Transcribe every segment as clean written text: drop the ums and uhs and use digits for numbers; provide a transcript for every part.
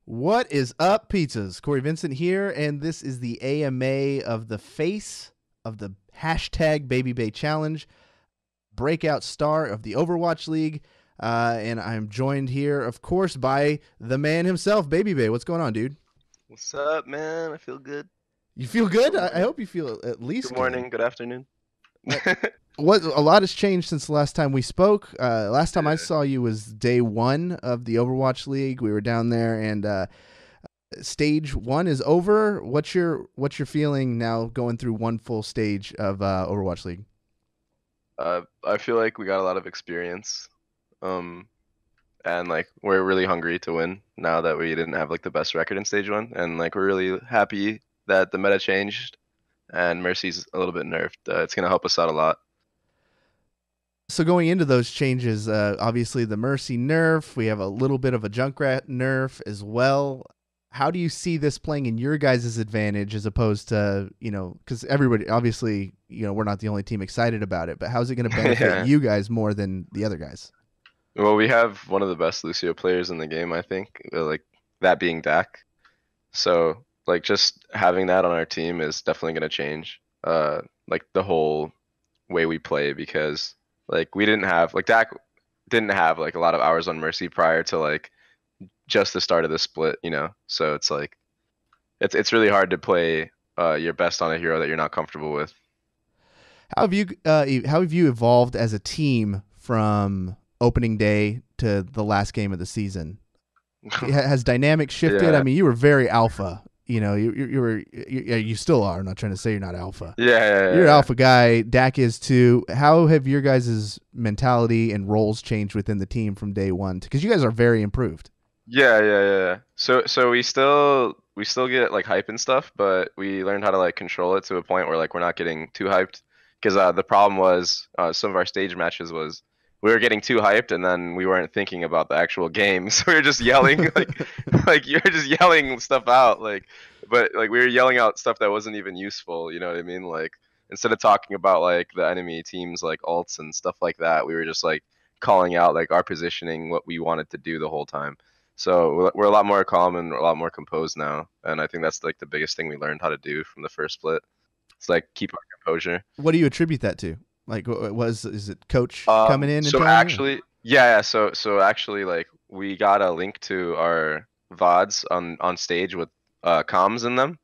What is up, pizzas? Corey Vincent here, and this is the AMA of the face of the hashtag Babybay Challenge, breakout star of the Overwatch League, and I'm joined here, of course, by the man himself, Babybay. What's going on, dude? What's up, man? I feel good. You feel good? Good I morning. hope you feel at Good least good. morning. Good afternoon. What? What? A lot has changed since the last time we spoke. Last time I Yeah. saw you was day one of the Overwatch League. We were down there, and stage one is over. What's your feeling now going through one full stage of Overwatch League? I feel like we got a lot of experience. Um, and like we're really hungry to win now that we didn't have like the best record in stage one, and like we're really happy that the meta changed and Mercy's a little bit nerfed. It's gonna help us out a lot. So going into those changes, obviously the Mercy nerf, we have a little bit of a Junkrat nerf as well. How do you see this playing in your guys' advantage as opposed to, because everybody, obviously, we're not the only team excited about it, but how's it going to benefit Yeah. you guys more than the other guys? Well, we have one of the best Lucio players in the game, I think. Like that being Dak. So like just having that on our team is definitely gonna change like the whole way we play because like we didn't have like Dak didn't have like a lot of hours on Mercy prior to like just the start of the split. So it's like it's really hard to play your best on a hero that you're not comfortable with. How have you evolved as a team from opening day to the last game of the season? Has dynamic shifted? I Yeah. mean, you were very alpha. You still are. I'm not trying to say you're not alpha. Yeah, yeah, You're an yeah. alpha guy. Dak is too. How have your guys' mentality and roles changed within the team from day one? Because you guys are very improved. Yeah, yeah, yeah. Yeah. So we still get like hype and stuff, but we learned how to like control it to a point where like we're not getting too hyped. Because the problem was some of our stage matches was we were getting too hyped and then we weren't thinking about the actual game. So we were just yelling like you're just yelling stuff out but like we were yelling out stuff that wasn't even useful, you know what I mean? Like instead of talking about like the enemy teams like ults and stuff like that, we were just like calling out like our positioning, what we wanted to do the whole time. So we're a lot more calm and a lot more composed now, and I think that's like the biggest thing we learned how to do from the first split. It's like keep our composure. What do you attribute that to? Like, is it coach coming in and So telling you? actually, yeah, yeah. So actually, like we got a link to our VODs on stage with comms in them,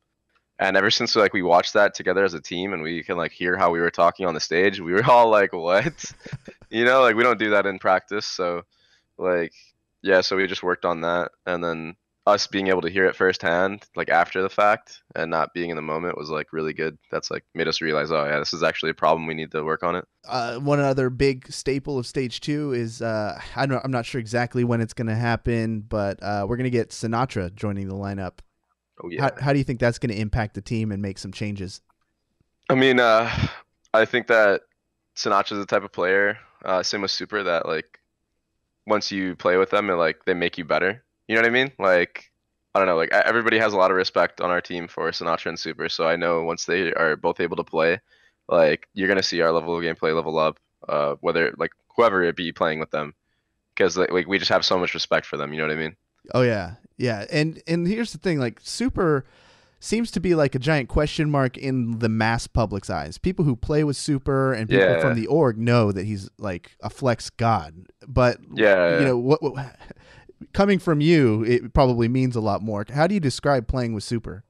and ever since like we watched that together as a team, and we can like hear how we were talking on the stage, we were all like, "What?" Like we don't do that in practice, so like, yeah, so we just worked on that, and then us being able to hear it firsthand, like after the fact, and not being in the moment was like really good. That's like made us realize, oh yeah, this is actually a problem. We need to work on it. One other big staple of stage two is I'm not sure exactly when it's going to happen, but we're going to get Sinatra joining the lineup. Oh yeah. How do you think that's going to impact the team and make some changes? I mean, I think that Sinatra's the type of player, same with Super, that like once you play with them, they make you better. You know what I mean? Like I don't know, like everybody has a lot of respect on our team for Sinatra and Super, so I know once they are both able to play, like you're gonna see our level of gameplay level up, whether like whoever it be playing with them, because like we just have so much respect for them. You know what I mean? Oh yeah, yeah. And here's the thing: like Super seems to be like a giant question mark in the mass public's eyes. People who play with Super and people from Yeah, the org know that he's like a flex god. But yeah. what coming from you, it probably means a lot more. How do you describe playing with Super?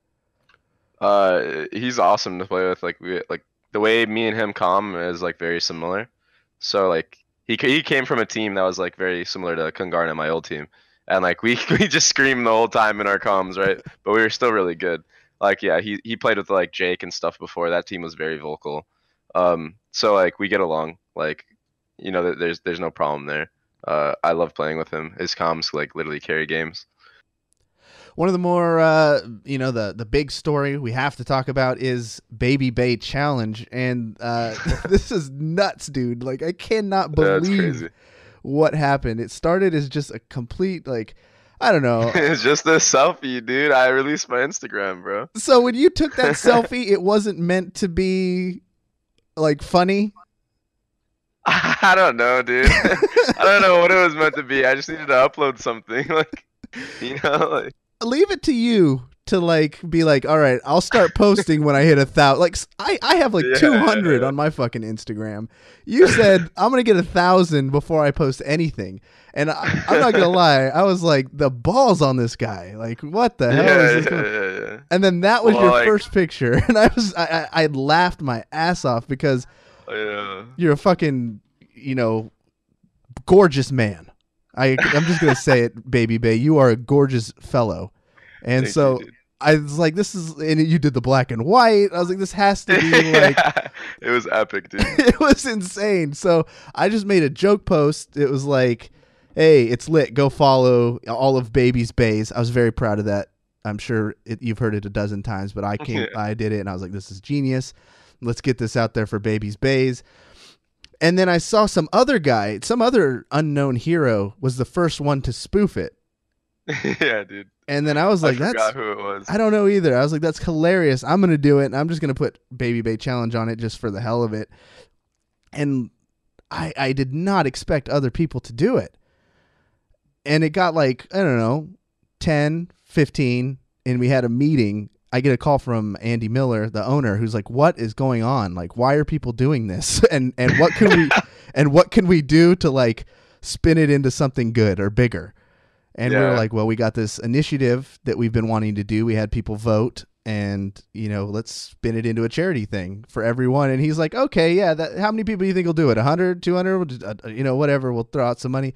He's awesome to play with. Like we like the way me and him calm is like very similar. So like he came from a team that was like very similar to Kungarn, my old team, and like we we just screamed the whole time in our comms, right? But we were still really good. Like yeah, he played with like Jake and stuff before. That team was very vocal. So like we get along. Like there's no problem there. I love playing with him. His comms like literally carry games. One of the more, the big story we have to talk about is Babybay Challenge, and this is nuts, dude. Like I cannot That's believe crazy. what happened. It started as just a complete like, I don't know. It's just a selfie, dude. I released my Instagram, bro. So when you took that selfie, it wasn't meant to be like funny. I don't know, dude. I don't know what it was meant to be. I just needed to upload something, like. leave it to you to like be like, all right, I'll start posting when I hit 1,000. Like I have like 200 on my fucking Instagram. You said I'm gonna get 1,000 before I post anything, and I'm not gonna lie, I was like, the balls on this guy. Like, what the hell is this? Yeah. And then that was your first picture, and I laughed my ass off because you're a fucking gorgeous man. I'm just gonna say it, Babybay. You are a gorgeous fellow. And Thank so you, I was like, this is, and you did the black and white. I was like, this has to be like, it was epic, dude. It was insane. So I just made a joke post. It was like, hey, it's lit. Go follow all of Baby's Bays. I was very proud of that. I'm sure you've heard it a dozen times, but I did it, and I was like, this is genius. Let's get this out there for Baby's Bays. And then I saw some other unknown hero was the first one to spoof it. Yeah, dude. And then I was like, I forgot who it was. I don't know either. I was like, that's hilarious. I'm going to do it. And I'm just going to put Babybay Challenge on it just for the hell of it. And I did not expect other people to do it. And it got like, I don't know, 10, 15. And we had a meeting. I get a call from Andy Miller, the owner, who's like, what is going on? Like, why are people doing this? And what can we do to like spin it into something good or bigger? And we were like, well, we got this initiative that we've been wanting to do. We had people vote, and, let's spin it into a charity thing for everyone. And he's like, okay, yeah, how many people do you think will do it? 100, 200, whatever. We'll throw out some money.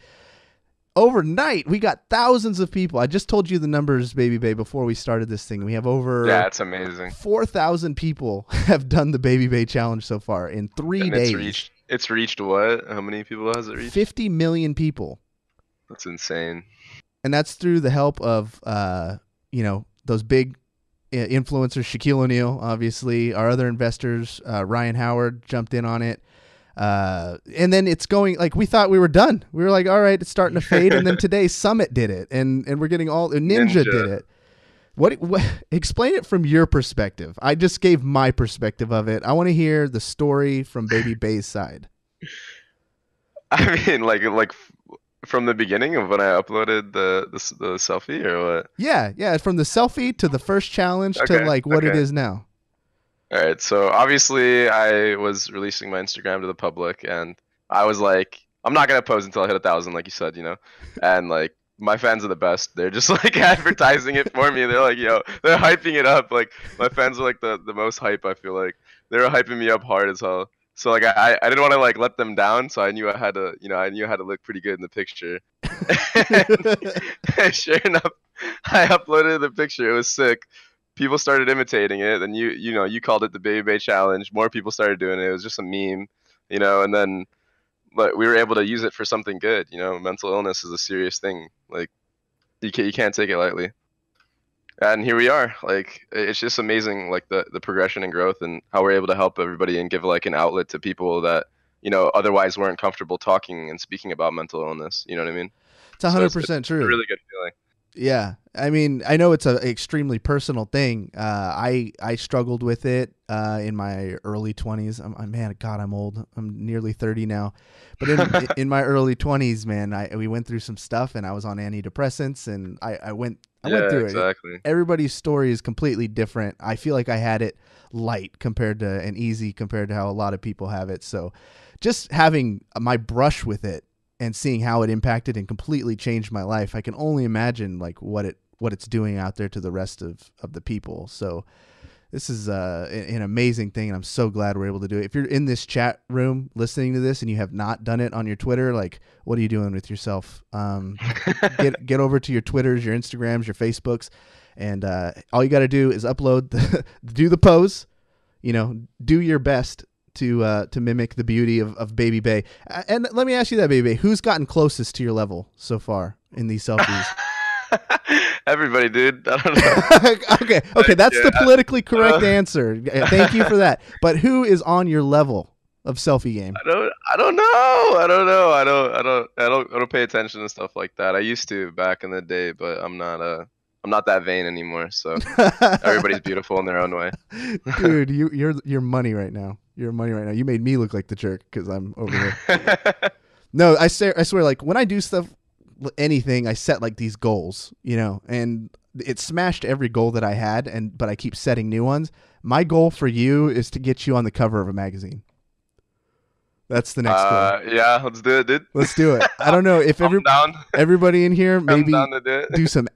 Overnight, we got thousands of people. I just told you the numbers, Babybay, before we started this thing. We have over it's amazing. 4,000 people have done the Babybay Challenge so far in 3 days. It's reached what? How many people has it reached? 50 million people. That's insane. And that's through the help of, those big influencers, Shaquille O'Neal, obviously, our other investors, Ryan Howard jumped in on it. And then it's going, like, we thought we were done. We were like, all right, it's starting to fade. And then today Summit did it, and we're getting Ninja did it. What explain it from your perspective. I just gave my perspective of it. I want to hear the story from Babybay's side. I mean, like from the beginning of when I uploaded the selfie, or what? Yeah, from the selfie to the first challenge to like what it is now. All right, so obviously I was releasing my Instagram to the public, and I was like, I'm not gonna post until I hit 1,000, like you said, and like my fans are the best. They're just like advertising it for me. They're like, they're hyping it up. Like my fans are like the most hype. I feel like they were hyping me up hard as hell. So like I didn't want to like let them down, so I knew I had to look pretty good in the picture. And sure enough, I uploaded the picture. It was sick. People started imitating it, and you called it the Babybay Challenge. More people started doing it. It was just a meme, and then but we were able to use it for something good. Mental illness is a serious thing. Like you can't take it lightly. And here we are. Like it's just amazing, like the progression and growth, and how we're able to help everybody and give like an outlet to people that otherwise weren't comfortable talking and speaking about mental illness. You know what I mean? It's 100% true. It's a really good feeling. Yeah, I mean, I know it's an extremely personal thing. I struggled with it in my early 20s. I'm old. I'm nearly 30 now. But in my early 20s, man, we went through some stuff, and I was on antidepressants, and I went through exactly. it. Everybody's story is completely different. I feel like I had it light and easy compared to how a lot of people have it. So just having my brush with it and seeing how it impacted and completely changed my life, I can only imagine like what it's doing out there to the rest of the people. So this is an amazing thing, and I'm so glad we're able to do it. If you're in this chat room listening to this and you have not done it on your Twitter, like, what are you doing with yourself? Get over to your Twitters, your Instagrams, your Facebooks, and all you got to do is upload do the pose, do your best to mimic the beauty of Babybay. And let me ask you that, Babybay, who's gotten closest to your level so far in these selfies? Everybody, dude. I don't know. Okay, that's the politically correct answer. Thank you for that. But who is on your level of selfie game? I don't know. I don't pay attention to stuff like that. I used to back in the day, but I'm not that vain anymore. So everybody's beautiful in their own way. Dude, you're money right now. You're money right now. You made me look like the jerk because I'm over here. No, I swear, like when I do stuff, anything, I set like these goals, and it smashed every goal that I had, but I keep setting new ones. My goal for you is to get you on the cover of a magazine. That's the next goal. Yeah, let's do it, dude. Let's do it. I don't know if I'm down. everybody in here I'm maybe down to do it. do some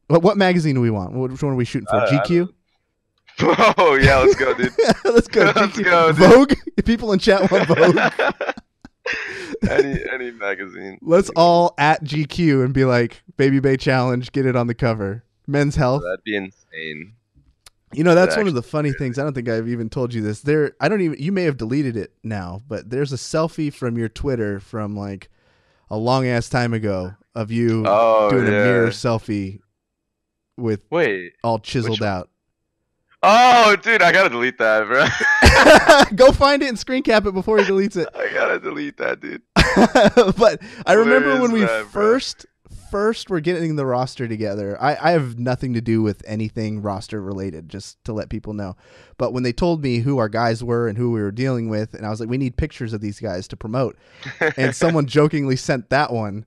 what magazine do we want? Which one are we shooting for? GQ? Oh yeah, let's go, dude. Let's go. Let's go, dude. Vogue. If people in chat want Vogue, any magazine. Let's all at GQ and be like, Babybay challenge, get it on the cover. Men's Health. That'd be insane. You know, that's one of the funny things. I don't think I've even told you this. You may have deleted it now, but there's a selfie from your Twitter from like a long ass time ago of you doing a mirror selfie with all chiseled out. Oh, dude, I gotta delete that, bro. Go find it and screen cap it before he deletes it. I gotta delete that, dude. But I remember when we first were getting the roster together. I have nothing to do with anything roster related, just to let people know. But when they told me who our guys were and who we were dealing with, and I was like, we need pictures of these guys to promote. And someone jokingly sent that one.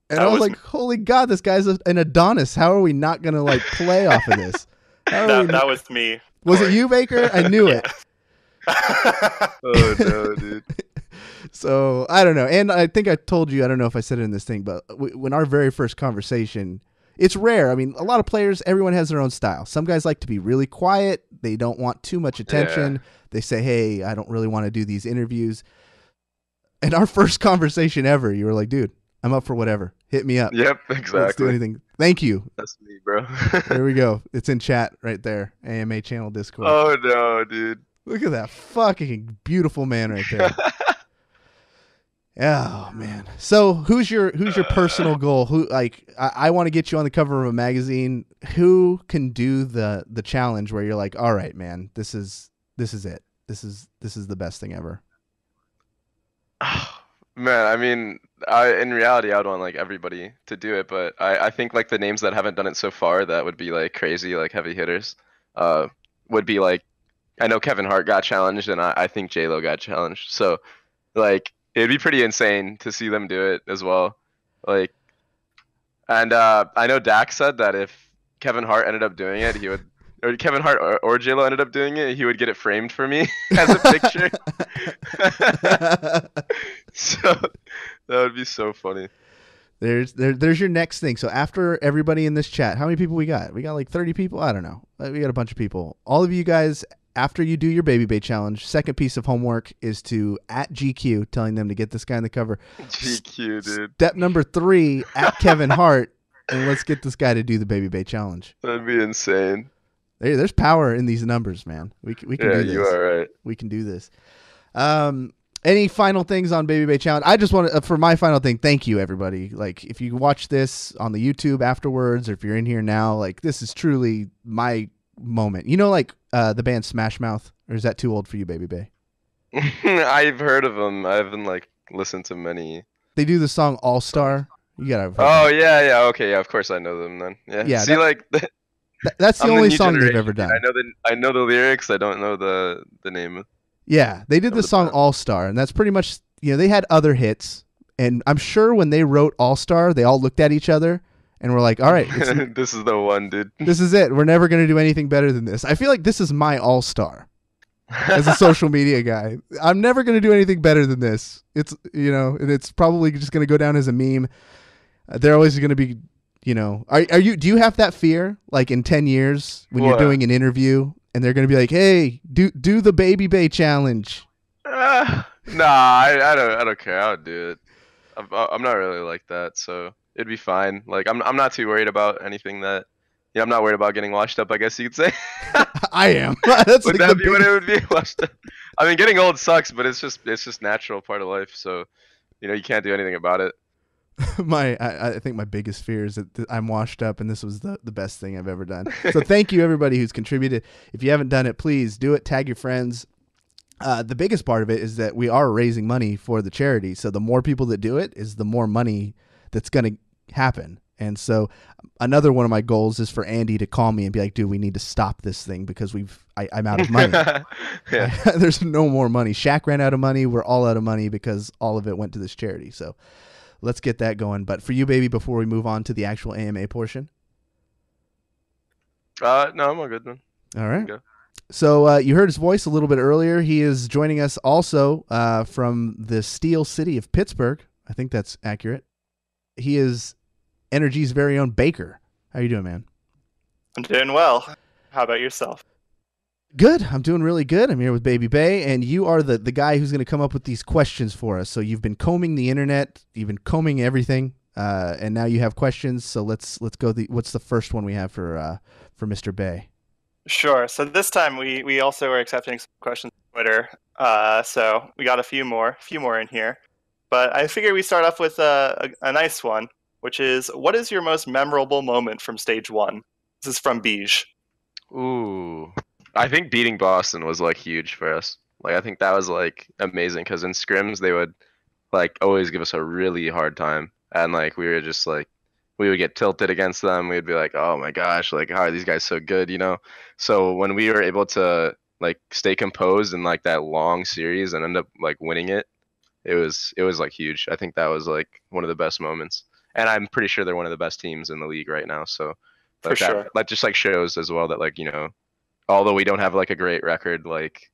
And I was like, holy God, this guy's an Adonis. How are we not going to like play off of this? That was me. Was it you, Baker? I knew it. Oh, no, dude. So, I don't know. And I think I told you, I don't know if I said it in this thing, but when our very first conversation, it's rare. I mean, a lot of players, everyone has their own style. Some guys like to be really quiet. They don't want too much attention. Yeah. They say, hey, I don't really want to do these interviews. And our first conversation ever, you were like, dude, I'm up for whatever. Hit me up. Yep, exactly. Let's do anything. Thank you. That's me, bro. There we go. It's in chat right there. AMA channel Discord. Oh, no, dude. Look at that fucking beautiful man right there. Oh man. So who's your personal goal? Who I want to get you on the cover of a magazine. Who can do the challenge where you're like, all right, man, this is it. This is the best thing ever. Man, I mean, in reality, I would want like everybody to do it, but I think like the names that haven't done it so far that would be like crazy, like heavy hitters, would be like, I know Kevin Hart got challenged, and I think J-Lo got challenged. So, like, it'd be pretty insane to see them do it as well. Like, and I know Dak said that if Kevin Hart ended up doing it, he would, or Kevin Hart or J-Lo ended up doing it, he would get it framed for me as a picture. So that would be so funny. There's your next thing. So after everybody in this chat, how many people we got? We got like 30 people? I don't know. We got a bunch of people. All of you guys, after you do your Babybay challenge, second piece of homework is to at GQ, telling them to get this guy on the cover. GQ, dude. Step number 3, at Kevin Hart, and let's get this guy to do the Babybay challenge. That'd be insane. There's power in these numbers, man. We can do this. Yeah, you are right. We can do this. Any final things on Babybay challenge? I just want to, for my final thing, thank you, everybody. Like, if you watch this on the YouTube afterwards, or if you're in here now, like, this is truly my moment. You know, like the band Smash Mouth, or is that too old for you, Babybay? I've heard of them. I haven't like listened to many. They do the song All Star. You gotta. Oh yeah, okay, yeah. Of course I know them then. Yeah. See, that's the only song they've ever done. I know the lyrics. I don't know the name. Yeah, they did the song All Star, and that's pretty much, they had other hits, and I'm sure when they wrote All Star, they all looked at each other and were like, all right, this is the one, dude. This is it. We're never going to do anything better than this. I feel like this is my All Star as a social media guy. I'm never going to do anything better than this. It's, and it's probably just going to go down as a meme. They're always going to be, do you have that fear, like in 10 years when you're doing an interview, and they're going to be like, hey, do the Babybay challenge? Nah, I don't care. I'll do it. I'm not really like that, so it'd be fine. Like, I'm not too worried about anything that, I'm not worried about getting washed up, I guess you could say. I am. That's would that be what it would be? Washed up? I mean, getting old sucks, but it's just natural part of life, so, you can't do anything about it. I think my biggest fear is that I'm washed up, and this was the best thing I've ever done. So thank you, everybody who's contributed. If you haven't done it, please do it. Tag your friends. The biggest part of it is that we are raising money for the charity. So the more people that do it is the more money that's going to happen. And so another one of my goals is for Andy to call me and be like, dude, we need to stop this thing because I'm out of money. There's no more money. Shaq ran out of money. We're all out of money because all of it went to this charity. So let's get that going. But for you, baby, before we move on to the actual AMA portion. No, I'm all good, man. All right. Go. So you heard his voice a little bit earlier. He is joining us also from the Steel City of Pittsburgh. I think that's accurate. He is Energy's very own Baker. How you doing, man? I'm doing well. How about yourself? Good. I'm doing really good. I'm here with Babybay, and you are the guy who's going to come up with these questions for us. So you've been combing the internet, you've been combing everything, and now you have questions. So let's go. What's the first one we have for Mr. Bay? Sure. So this time we also are accepting some questions on Twitter. So we got a few more in here. But I figure we start off with a nice one, which is, what is your most memorable moment from stage 1? This is from Beige. Ooh, I think beating Boston was like huge for us. Like I think that was like amazing because in scrims they would like always give us a really hard time, and like we were just like we would get tilted against them. We'd be like, oh my gosh, like how are these guys so good, you know? So when we were able to like stay composed in like that long series and end up like winning it, it was like huge. I think that was like one of the best moments, and I'm pretty sure they're one of the best teams in the league right now. So For like sure. that just like shows as well that like although we don't have like a great record, like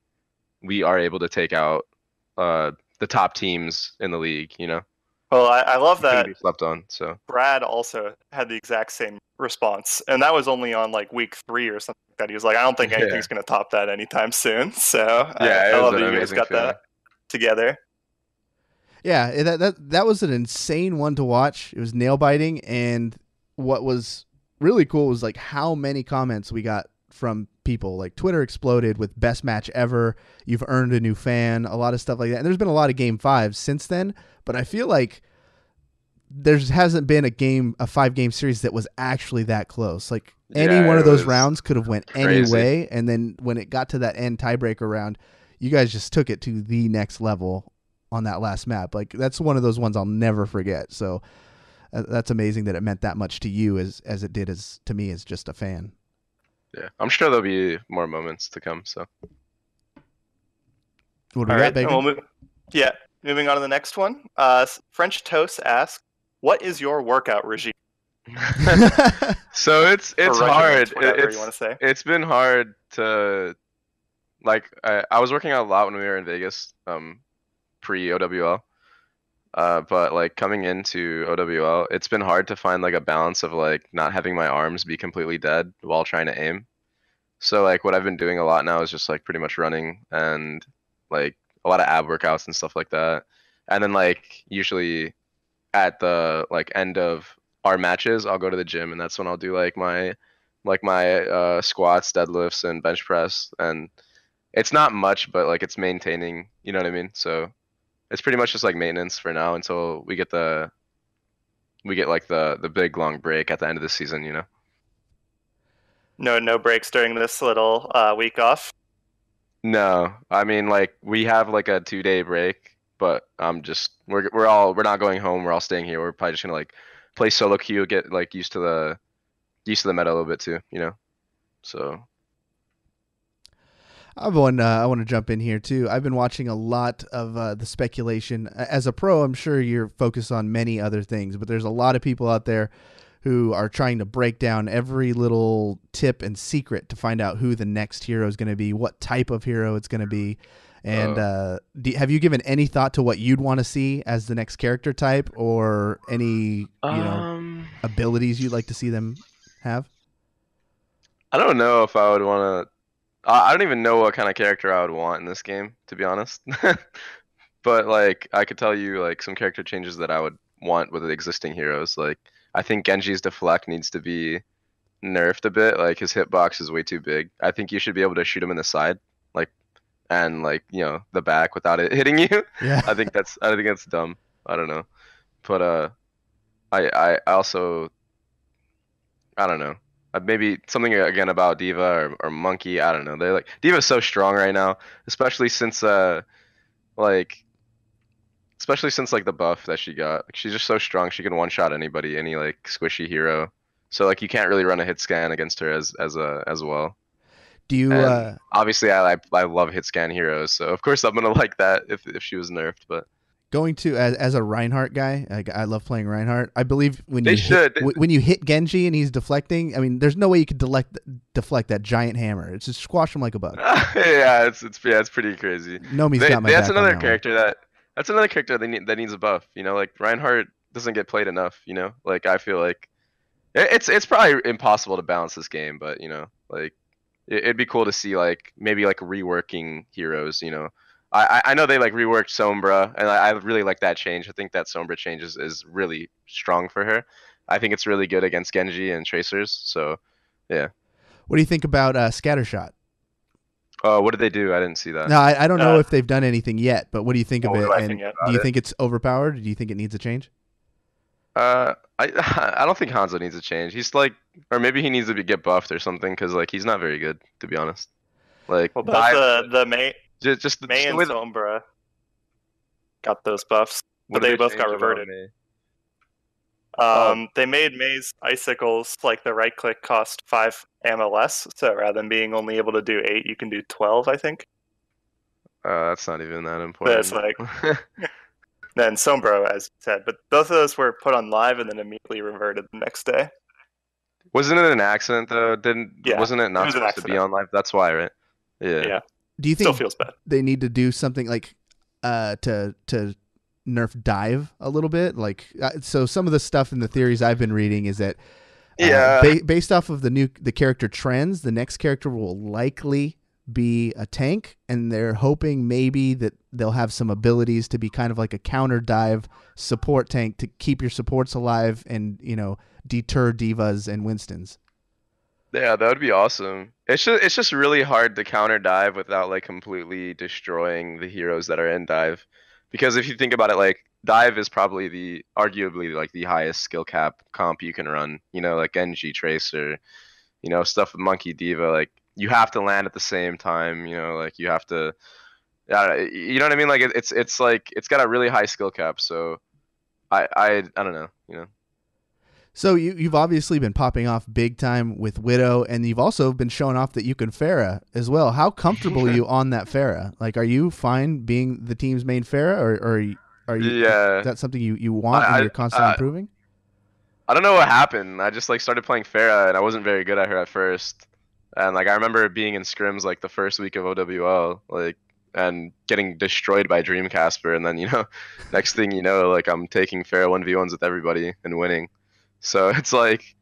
we are able to take out the top teams in the league, you know. Well, I love Couldn't that be slept on. So Brad also had the exact same response, and that was only on like week 3 or something like that. He was like, I don't think Yeah. anything's going to top that anytime soon. So yeah, I it was love an that you guys amazing got feeling. that together. Yeah, that was an insane one to watch. It was nail biting, and what was really cool was like how many comments we got from people. Like Twitter exploded with best match ever. You've earned a new fan. A lot of stuff like that. And there's been a lot of game 5s since then, but I feel like there hasn't been a 5-game series that was actually that close. Like any Yeah, one it of those was rounds could have went any crazy. way, and then when it got to that end tiebreaker round, you guys just took it to the next level on that last map. Like that's one of those ones I'll never forget. So that's amazing that it meant that much to you as it did as to me as just a fan. Yeah, I'm sure there'll be more moments to come. So What do All we right, got, baby? and moving on to the next one. French Toast asks, what is your workout regime? so it's Or regiment, hard. whatever you want to say. It's been hard to like I was working out a lot when we were in Vegas, pre OWL. But like coming into OWL, it's been hard to find like a balance of like not having my arms be completely dead while trying to aim. So like what I've been doing a lot now is just like pretty much running and like a lot of ab workouts and stuff like that. And then like usually at the like end of our matches, I'll go to the gym and that's when I'll do like my squats, deadlifts, and bench press. And it's not much, but like it's maintaining, you know what I mean? So it's pretty much just like maintenance for now until we get like the big long break at the end of the season, you know. No breaks during this little week off. No, I mean like we have like a 2 day break, but we're not going home. We're all staying here. We're probably just gonna like play solo queue, get like used to the meta a little bit too, you know. So I want to jump in here too. I've been watching a lot of the speculation. As a pro, I'm sure you're focused on many other things, but there's a lot of people out there who are trying to break down every little tip and secret to find out who the next hero is going to be, what type of hero it's going to be. And have you given any thought to what you'd want to see as the next character type, or any abilities you'd like to see them have? I don't know if I would want to. I don't even know what kind of character I would want in this game, to be honest. But like, I could tell you like some character changes that I would want with the existing heroes. Like, I think Genji's deflect needs to be nerfed a bit. Like, his hitbox is way too big. I think you should be able to shoot him in the side, like, and like the back without it hitting you. Yeah. I think that's dumb. I don't know, but I also I don't know. Maybe something again about Diva or Monkey. I don't know. They're like Diva's so strong right now, especially since like especially since the buff that she got. Like she's just so strong. She can one shot anybody, any like squishy hero. So like you can't really run a hit scan against her as well. Do you And obviously I love hit scan heroes, so of course I'm gonna like that if she was nerfed. But Going to as a Reinhardt guy, I love playing Reinhardt. I believe when They you should. when you hit Genji and he's deflecting, I mean, there's no way you could deflect that giant hammer. It's just squash him like a bug. Yeah, it's pretty crazy. Nomi's got my That's back on another that character that's another character that needs a buff. You know, like Reinhardt doesn't get played enough. You know, like I feel like it's probably impossible to balance this game, but you know, like it'd be cool to see like maybe like reworking heroes. You know, I know they like reworked Sombra, and I really like that change. I think that Sombra change is really strong for her. I think it's really good against Genji and Tracers. So, yeah. What do you think about Scattershot? What did they do? I didn't see that. No, I don't know if they've done anything yet, but what do you think of it? And do you think it's overpowered? Do you think it needs a change? I I don't think Hanzo needs a change. He's like, or maybe he needs to get buffed or something, because like he's not very good, to be honest. Like, well, both the May just May the and way Sombra got those buffs, but what did they both change got about reverted. May? They made May's icicles like the right click cost 5 ammo less, so rather than being only able to do 8, you can do 12, I think. That's not even that important. That's like then Sombra, as you said, but both of those were put on live and then immediately reverted the next day. Wasn't it an accident though? Yeah, Wasn't it not was an supposed to be accident. on live? That's why, right? Yeah. Do you think Still feels bad. they need to do something like to nerf dive a little bit? Like so some of the stuff in the theories I've been reading is that based off of the character trends, the next character will likely be a tank, and they're hoping maybe that they'll have some abilities to be kind of like a counter dive support tank to keep your supports alive and, you know, deter divas and Winstons. Yeah, that would be awesome. It's just really hard to counter dive without like completely destroying the heroes that are in dive. Because if you think about it, like dive is probably arguably like the highest skill cap comp you can run. You know, like Genji, Tracer, you know, stuff with Monkey Diva, like you have to land at the same time, you know, like you have to you know what I mean? Like it's like it's got a really high skill cap, so I don't know, you know. So you've obviously been popping off big time with Widow, and you've also been showing off that you can Pharah as well. How comfortable are you on that Pharah? Like, are you fine being the team's main Pharah, or are you? Yeah. Is that something you want and you're constantly improving? I don't know what happened. I just like started playing Pharah, and I wasn't very good at her at first. And like I remember being in scrims like the first week of OWL, like, and getting destroyed by Dreamcasper, and then, you know, next thing you know, like I'm taking Pharah 1v1s with everybody and winning. So it's like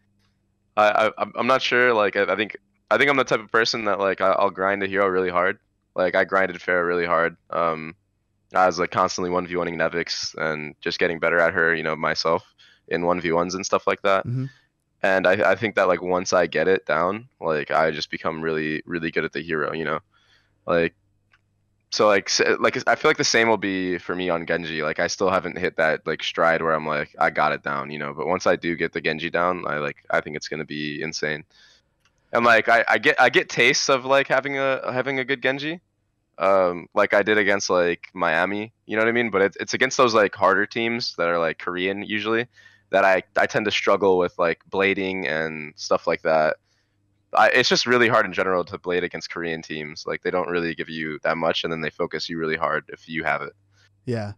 I'm not sure. Like I think I'm the type of person that like I'll grind a hero really hard. Like I grinded Pharah really hard. I was like constantly 1v1ing Nevix and just getting better at her, you know, myself in 1v1s and stuff like that. Mm-hmm. And I think that like once I get it down, like I just become really, really good at the hero, you know? Like, so like I feel like the same will be for me on Genji. Like I still haven't hit that like stride where I'm like I got it down, you know? But once I do get the Genji down, I think it's gonna be insane. And like I get tastes of like having a good Genji. Like I did against like Miami, you know what I mean? But it's against those like harder teams that are like Korean usually, that I tend to struggle with like blading and stuff like that. It's just really hard in general to blade against Korean teams. Like they don't really give you that much, and then they focus you really hard if you have it. Yeah.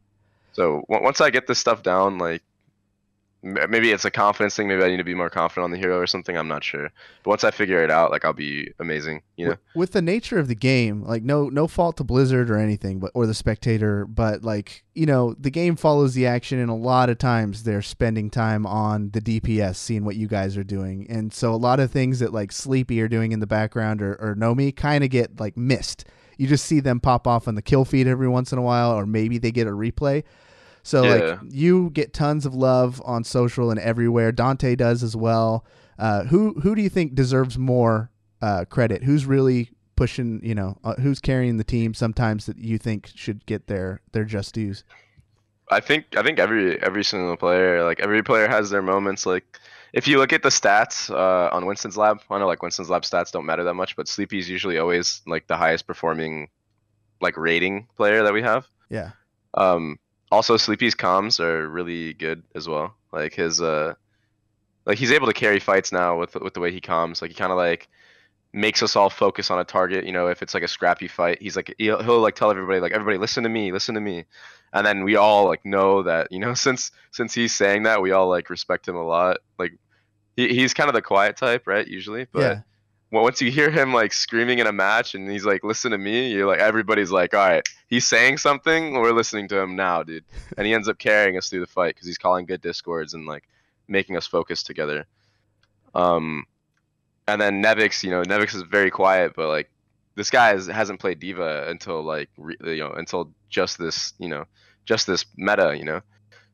So once I get this stuff down, like maybe it's a confidence thing. Maybe I need to be more confident on the hero or something. I'm not sure. But once I figure it out, like I'll be amazing. You know. With the nature of the game, like no fault to Blizzard or anything, or the spectator, but like, you know, the game follows the action, and a lot of times they're spending time on the DPS, seeing what you guys are doing, and so a lot of things that like Sleepy are doing in the background or Nomi kind of get like missed. You just see them pop off on the kill feed every once in a while, or maybe they get a replay. So like you get tons of love on social and everywhere. Dante does as well. Who do you think deserves more credit? Who's really pushing? You know, who's carrying the team sometimes that you think should get their just dues? I think every single player, like every player has their moments. Like if you look at the stats on Winston's Lab, I know like Winston's Lab stats don't matter that much, but Sleepy's usually always like the highest performing like rating player that we have. Yeah. Also, Sleepy's comms are really good as well. Like his, like he's able to carry fights now with the way he comms. Like he kind of like makes us all focus on a target. You know, if it's like a scrappy fight, he's like he'll like tell everybody like everybody listen to me, and then we all like know that you know since he's saying that we all like respect him a lot. Like he's kind of the quiet type, right? Usually, but Yeah. well, once you hear him like screaming in a match and he's like listen to me, you're like everybody's like all right, he's saying something, we're listening to him now, dude. And he ends up carrying us through the fight because he's calling good discords and like making us focus together. Um, and then Nevix, you know, Nevix is very quiet, but like this guy hasn't played Diva until like you know until just this you know just this meta, you know.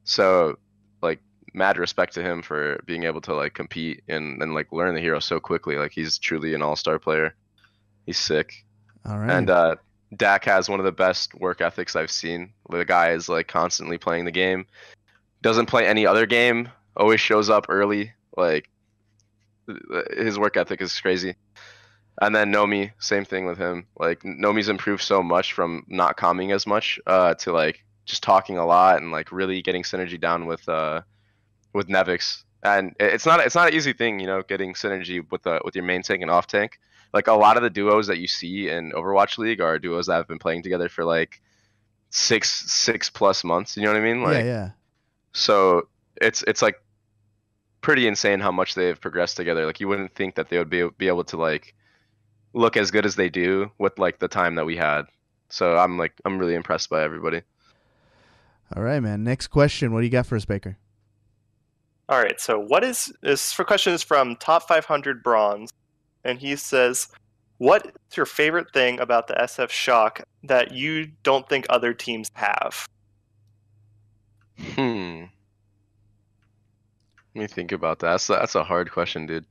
So like mad respect to him for being able to like compete and like learn the hero so quickly. Like he's truly an all-star player. He's sick. All right. And Dak has one of the best work ethics I've seen. The guy is like constantly playing the game. Doesn't play any other game. Always shows up early. Like his work ethic is crazy. And then Nomi, same thing with him. Like Nomi's improved so much from not calming as much to like just talking a lot and like really getting synergy down with Nevix. And it's not an easy thing, you know, getting synergy with your main tank and off tank. Like a lot of the duos that you see in Overwatch League are duos that have been playing together for like six plus months. You know what I mean? Yeah, Like yeah. so it's like pretty insane how much they've progressed together. Like you wouldn't think that they would be able to like look as good as they do with like the time that we had. So I'm really impressed by everybody. All right, man. Next question. What do you got for us, Baker? All right, so what is this for questions from Top 500 Bronze? And he says, what's your favorite thing about the SF Shock that you don't think other teams have? Let me think about that. That's a hard question, dude.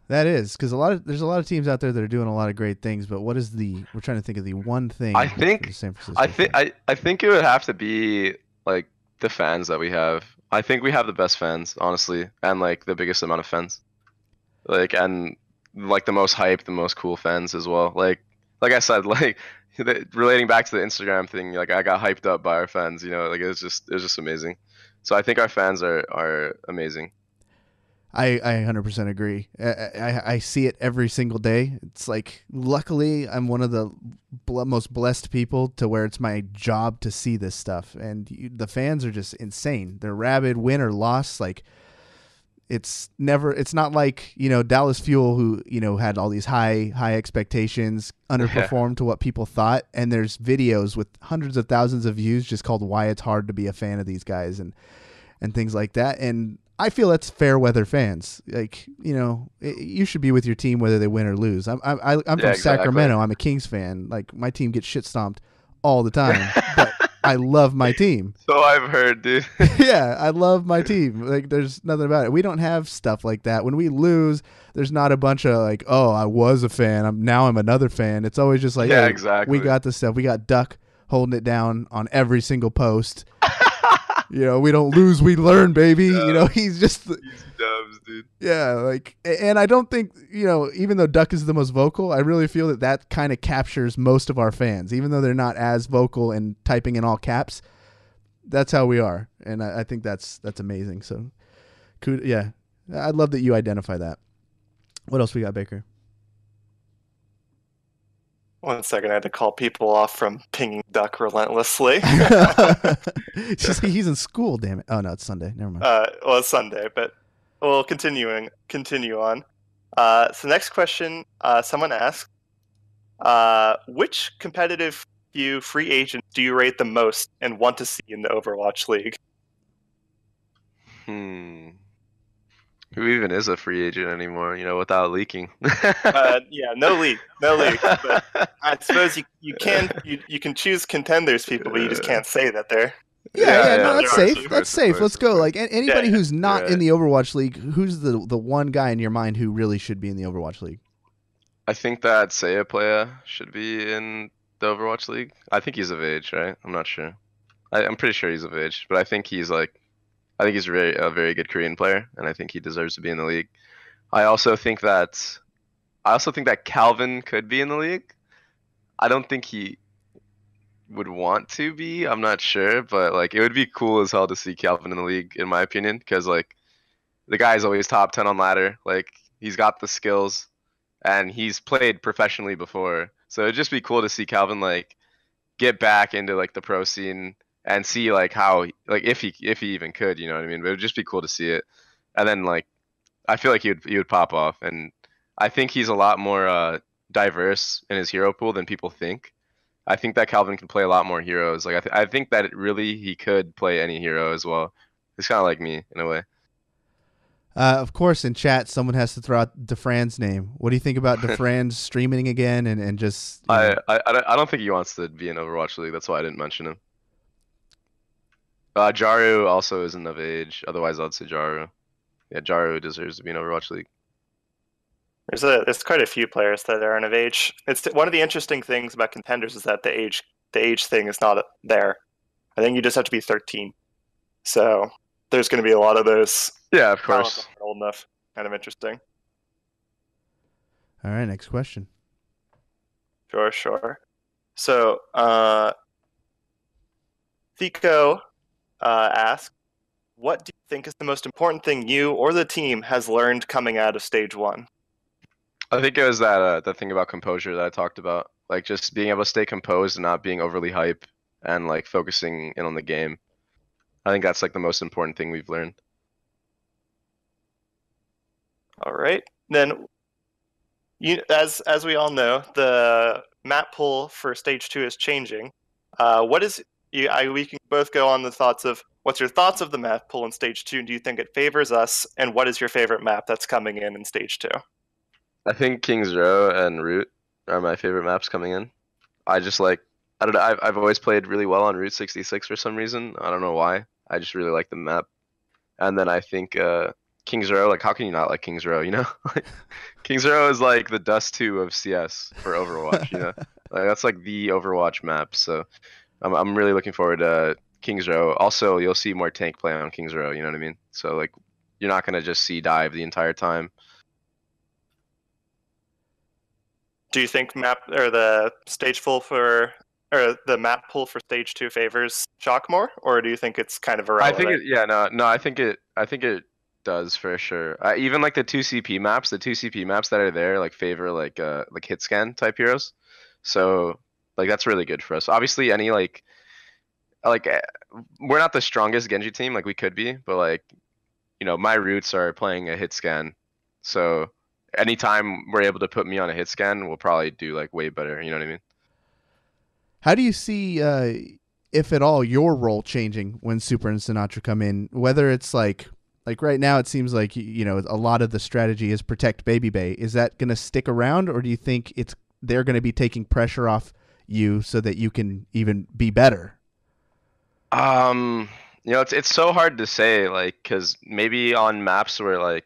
That is because there's a lot of teams out there that are doing a lot of great things, but what is we're trying to think of the one thing I for think the San Francisco I think Shock. I think it would have to be like the fans that we have. I think we have the best fans, honestly, and like the biggest amount of fans. Like and like the most hype, the most cool fans as well. Like I said, like relating back to the Instagram thing, like I got hyped up by our fans, you know, like it was just amazing. So I think our fans are amazing. I 100% agree. I see it every single day. It's like, luckily, I'm one of the most blessed people to where it's my job to see this stuff. And the fans are just insane. They're rabid, win or loss. Like, it's not like, you know, Dallas Fuel, who, you know, had all these high expectations, underperformed to what people thought. And there's videos with hundreds of thousands of views just called Why It's Hard to Be a Fan of These Guys and things like that. And I feel that's fair weather fans. Like, you know, you should be with your team whether they win or lose. I'm from Exactly. Sacramento. I'm a Kings fan. Like, my team gets shit stomped all the time, but I love my team. So I've heard, dude. Yeah, I love my team. Like, there's nothing about it. We don't have stuff like that. When we lose, there's not a bunch of like, oh, I was a fan. I'm another fan. It's always just like, Yeah, hey, exactly. we got this stuff. We got Duck holding it down on every single post. You know, we don't lose, we learn, baby. Yeah. You know, he's just Easy dubs, dude. yeah, like, and I don't think, you know, even though Duck is the most vocal, I really feel that kind of captures most of our fans, even though they're not as vocal and typing in all caps. That's how we are, and I think that's amazing. So, yeah, I'd love that you identify that. What else we got, Baker? 1 second, I had to call people off from pinging Duck relentlessly. He's in school, damn it. Oh no, it's Sunday. Never mind. Well, it's Sunday, but we'll continue on. So next question, someone asked, which competitive few free agents do you rate the most and want to see in the Overwatch League? Who even is a free agent anymore, you know, without leaking? Yeah, no leak. But I suppose you can choose contenders people, but you just can't say that they're. Yeah, no, that's safe. safe. That's safe. Let's go. Like, anybody who's not Yeah. in the Overwatch League, who's the one guy in your mind who really should be in the Overwatch League? I think that Saya player should be in the Overwatch League. I think he's of age, right? I'm not sure. I'm pretty sure he's of age, but I think he's a very good Korean player, and I think he deserves to be in the league. I also think that Calvin could be in the league. I don't think he would want to be. I'm not sure, but like it would be cool as hell to see Calvin in the league, in my opinion, because like the guy's always top 10 on ladder. Like he's got the skills. and he's played professionally before. So it'd just be cool to see Calvin like get back into like the pro scene and see like how like if he even could, you know what I mean? But it would just be cool to see it. And then like I feel like he would pop off, and I think he's a lot more diverse in his hero pool than people think. I think that Calvin can play a lot more heroes. Like I think that he could play any hero as well. He's kind of like me in a way. Of course, in chat, someone has to throw out Defran's name. What do you think about Defran streaming again and just? I don't think he wants to be in Overwatch League. That's why I didn't mention him. Jaru also isn't of age. Otherwise, I'd say Jaru. Yeah, Jaru deserves to be in Overwatch League. There's quite a few players that aren't of age. It's one of the interesting things about contenders is that the age thing is not there. I think you just have to be 13. So there's going to be a lot of those. Yeah, of course. Old enough. Kind of interesting. All right, next question. Sure. So, Thico asks, what do you think is the most important thing you or the team has learned coming out of stage 1? I think it was that thing about composure that I talked about. Like just being able to stay composed and not being overly hype and like focusing in on the game. I think that's like the most important thing we've learned. All right. Then, as we all know, the map pool for stage 2 is changing. We can both go on the thoughts of what's your thoughts of the map pool in stage 2? Do you think it favors us? And what is your favorite map that's coming in stage 2? I think King's Row and Root are my favorite maps coming in. I just like I don't know. I've always played really well on Route 66 for some reason. I don't know why. I just really like the map. And then I think King's Row, like how can you not like King's Row, you know? King's Row is like the Dust 2 of CS for Overwatch, you know? Like that's like the Overwatch map. So I'm really looking forward to King's Row. Also, you'll see more tank play on King's Row, you know what I mean? So like you're not gonna just see dive the entire time. Do you think the map pool for stage 2 favors Shock more, or do you think it's kind of irrelevant? I think it does for sure. Even like the 2CP maps that are there like favor like hit scan type heroes. So like that's really good for us. Obviously any like we're not the strongest Genji team like we could be, but like you know, my roots are playing a hit scan. So anytime we're able to put me on a hit scan, we'll probably do like way better, you know what I mean? How do you see, if at all, your role changing when Super and Sinatra come in? Whether it's like right now, it seems like a lot of the strategy is protect Babybay. Is that going to stick around, or do you think they're going to be taking pressure off you so that you can even be better? It's so hard to say, like, because maybe on maps where like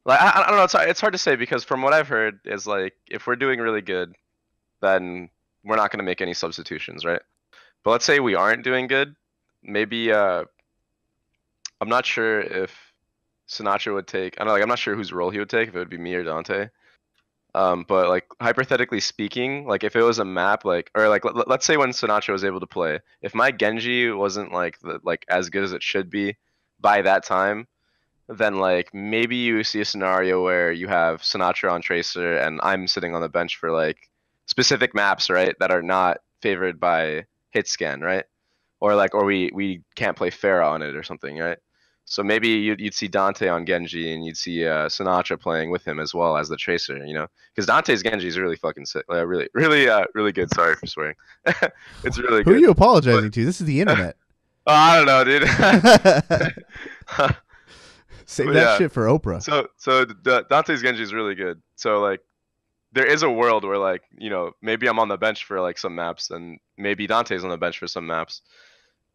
I don't know, it's hard to say because from what I've heard is like if we're doing really good, then we're not going to make any substitutions, right? But let's say we aren't doing good, maybe I'm not sure if Sinatra would take. I don't know, like I'm not sure whose role he would take, if it would be me or Dante. But like hypothetically speaking, like if it was a map, like or like let's say when Sinatra was able to play, if my Genji wasn't like as good as it should be by that time, then like maybe you see a scenario where you have Sinatra on Tracer and I'm sitting on the bench for like specific maps, right, that are not favored by hit scan, right? Or we can't play Pharah on it or something, right? So maybe you'd see Dante on Genji and you'd see Sinatra playing with him as well as the Tracer, you know? Because Dante's Genji is really fucking sick, really good. Sorry for swearing. It's really good. Who are you apologizing to? This is the internet. I don't know, dude. Save that shit for Oprah. So Dante's Genji is really good. So like there is a world where like, you know, maybe I'm on the bench for like some maps and maybe Dante's on the bench for some maps.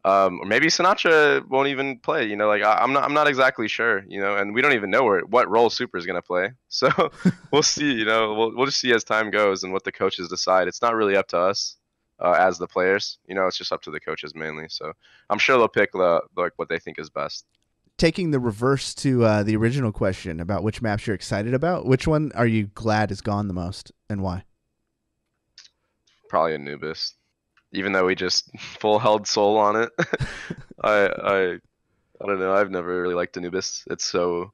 Or maybe Sinatra won't even play, you know, like I'm not exactly sure, you know, and we don't even know what role Super is going to play. So we'll see, you know, we'll just see as time goes and what the coaches decide. It's not really up to us as the players, you know, it's just up to the coaches mainly. So I'm sure they'll pick like what they think is best. Taking the reverse to the original question about which maps you're excited about, which one are you glad is gone the most and why? Probably Anubis, even though we just full held soul on it. I don't know. I've never really liked Anubis. It's so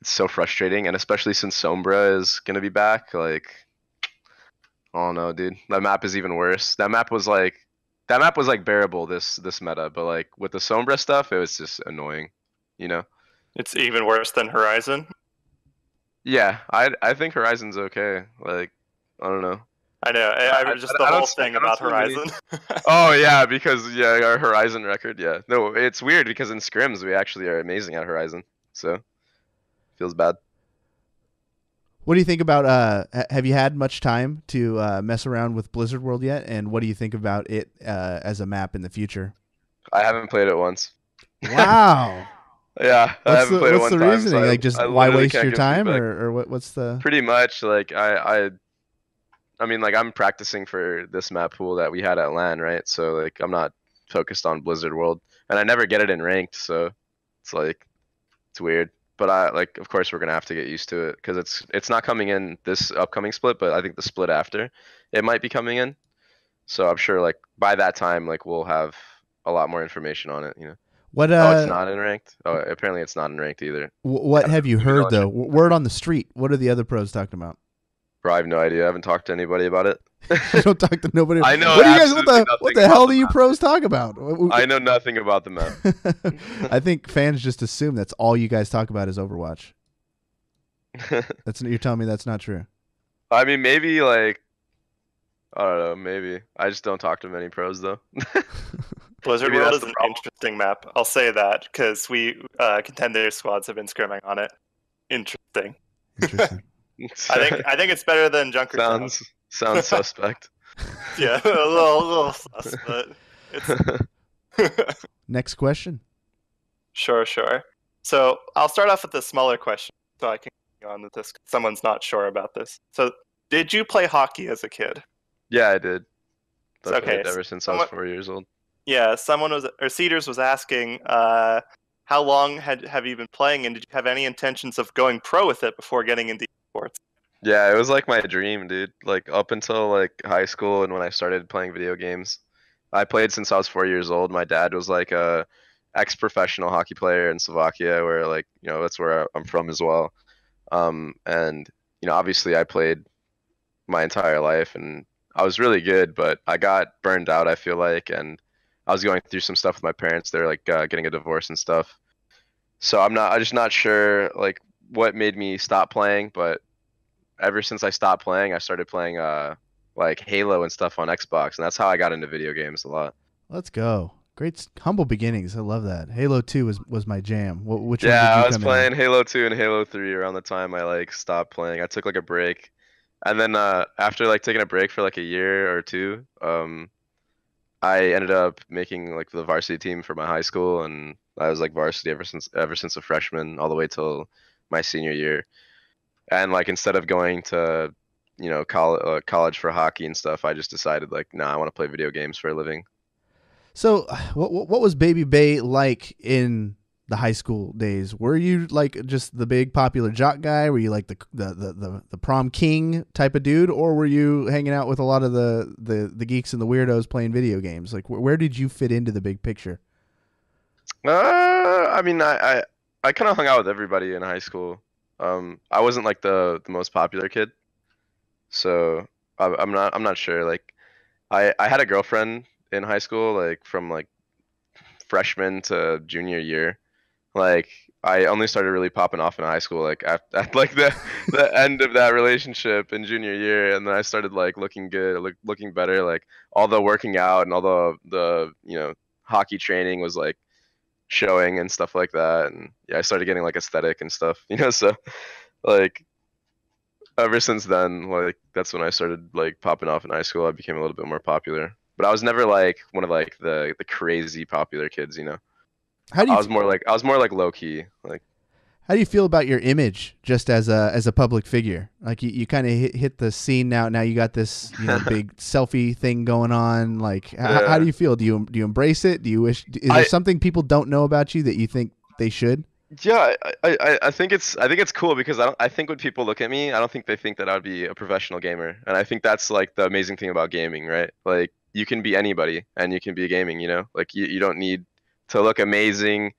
It's so frustrating, and especially since Sombra is gonna be back, like, I don't know, dude. That map is even worse. That map was like bearable this meta, but like with the Sombra stuff, it was just annoying, you know? It's even worse than Horizon. Yeah, I think Horizon's okay. Like, I don't know. I know. I just the I whole don't see, thing I don't about see many. Horizon. Oh yeah, because yeah, our Horizon record, yeah. No, it's weird because in scrims we actually are amazing at Horizon, so feels bad. What do you think about have you had much time to mess around with Blizzard World yet, and what do you think about it as a map in the future? I haven't played it once. Wow. Yeah, I haven't played it What's one the time, reasoning? so Like, just I why literally waste can't your give time, feedback. or what's the? Pretty much, like I mean, like I'm practicing for this map pool that we had at LAN, right? So like I'm not focused on Blizzard World, and I never get it in ranked, so it's like it's weird. But I like, of course, we're gonna have to get used to it because it's not coming in this upcoming split, but I think the split after it might be coming in. So I'm sure like by that time, like we'll have a lot more information on it, you know. What Oh, it's not in ranked. Oh, apparently it's not in ranked either. what have you Even though heard it should. though? Word on the street. What are the other pros talking about? Bro, I have no idea. I haven't talked to anybody about it. You don't talk to nobody. I know What do you guys? What absolutely the nothing hell about do the you map. pros talk about? I know nothing about the map. I think fans just assume that's all you guys talk about is Overwatch. You're telling me that's not true. I mean, maybe like I don't know. Maybe I just don't talk to many pros though. Blizzard Maybe World that's is the an problem. interesting map. I'll say that because we contender squads have been scrimming on it. Interesting. Interesting. I think it's better than Junkertown. Sounds suspect. Yeah, a little sus, but it's Next question. sure. So I'll start off with a smaller question, so I can go on with this. Someone's not sure about this. So, did you play hockey as a kid? Yeah, I did. I Okay, played ever since I was 4 years old. Yeah, Cedars was asking, how long have you been playing, and did you have any intentions of going pro with it before getting into esports? Yeah, it was like my dream, dude. Like up until like high school and when I started playing video games. I played since I was 4 years old. My dad was like a ex-professional hockey player in Slovakia, where like, you know, that's where I'm from as well. And you know, obviously I played my entire life and I was really good, but I got burned out, I feel like, and I was going through some stuff with my parents. They're like getting a divorce and stuff. So I'm just not sure like what made me stop playing, but ever since I stopped playing, I started playing like Halo and stuff on Xbox, and that's how I got into video games a lot. Let's go. Great humble beginnings. I love that. Halo 2 was my jam. Which one Yeah, did you I was come in on? playing Halo 2 and Halo 3 around the time I like stopped playing. I took like a break. And then after like taking a break for like a year or two, I ended up making like the varsity team for my high school, and I was like varsity ever since a freshman all the way till my senior year. And like instead of going to, you know, college for hockey and stuff, I just decided like, nah, I want to play video games for a living. So, what was Babybay like in the high school days? Were you like just the big popular jock guy? Were you like the prom king type of dude, or were you hanging out with a lot of the geeks and the weirdos playing video games? Like, where did you fit into the big picture? I mean, I kind of hung out with everybody in high school. I wasn't like the most popular kid, so I'm not sure. Like, I had a girlfriend in high school, like from like freshman to junior year. Like, I only started really popping off in high school, like at like the end of that relationship in junior year, and then I started like looking good, looking better. Like all the working out and all the you know hockey training was like showing and stuff like that, and yeah, I started getting like aesthetic and stuff, you know. So like ever since then, like that's when I started like popping off in high school. I became a little bit more popular, but I was never like one of like the crazy popular kids, you know. How do I you was more like low key, like. how do you feel about your image just as a public figure? Like you kind of hit the scene now. Now you got this big selfie thing going on. Like how do you feel? Do you embrace it? Do you wish? Is there something people don't know about you that you think they should? Yeah, I think it's cool because I think when people look at me, I don't think they think that I would be a professional gamer, and I think that's like the amazing thing about gaming, right? Like you can be anybody and you can be gaming, you know. Like you don't need to look amazing,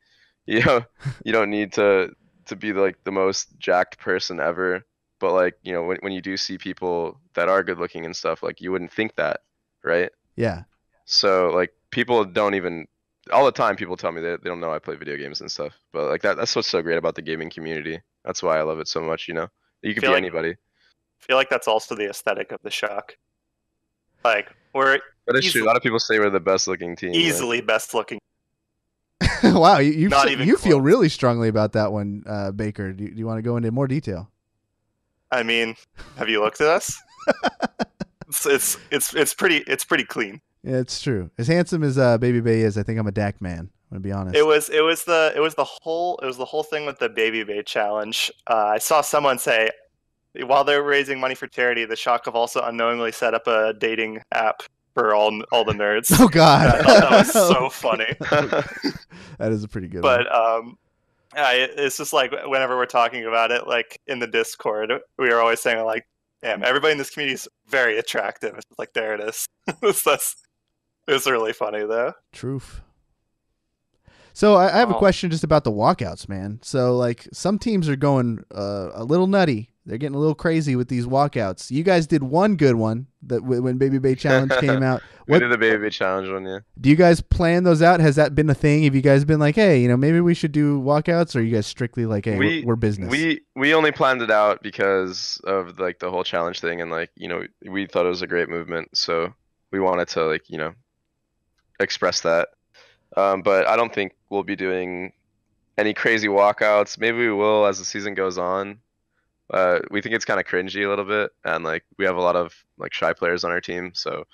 you know. You don't need to to be like the most jacked person ever, but like, you know, when you do see people that are good looking and stuff, like you wouldn't think that, right? Yeah. So like people don't even all the time people tell me they don't know I play video games and stuff. But like that's what's so great about the gaming community. That's why I love it so much, you know. You could Feel be like anybody. feel like that's also the aesthetic of the Shock. Like we're But it's true. A lot of people say we're the best looking team. Like, easily best looking. Wow, Not even you feel close. really strongly about that one, Baker. Do you want to go into more detail? I mean, have you looked at us? It's pretty clean. Yeah, it's true. As handsome as Babybay is, I think I'm a Dak man. I'm gonna be honest. It was the whole thing with the Babybay challenge. I saw someone say while they're raising money for charity, the Shock have also unknowingly set up a dating app for all the nerds. Oh God, I thought that was so funny. That is a pretty good one. But it's just like whenever we're talking about it, like in the Discord, we are always saying like, "Damn, everybody in this community is very attractive." It's like there it is. It's really funny though. Truth. So I have a question just about the walkouts, man. So like some teams are going a little nutty. They're getting a little crazy with these walkouts. You guys did one good one that when Babybay Challenge came out. We did the Babybay Challenge one, yeah. Do you guys plan those out? Has that been a thing? Have you guys been like, hey, you know, maybe we should do walkouts, or are you guys strictly like, hey, we're business? We only planned it out because of like the whole challenge thing, and like, you know, we thought it was a great movement, so we wanted to like, you know, express that. But I don't think we'll be doing any crazy walkouts. Maybe we will as the season goes on. We think it's kind of cringy a little bit, and like we have a lot of like shy players on our team, so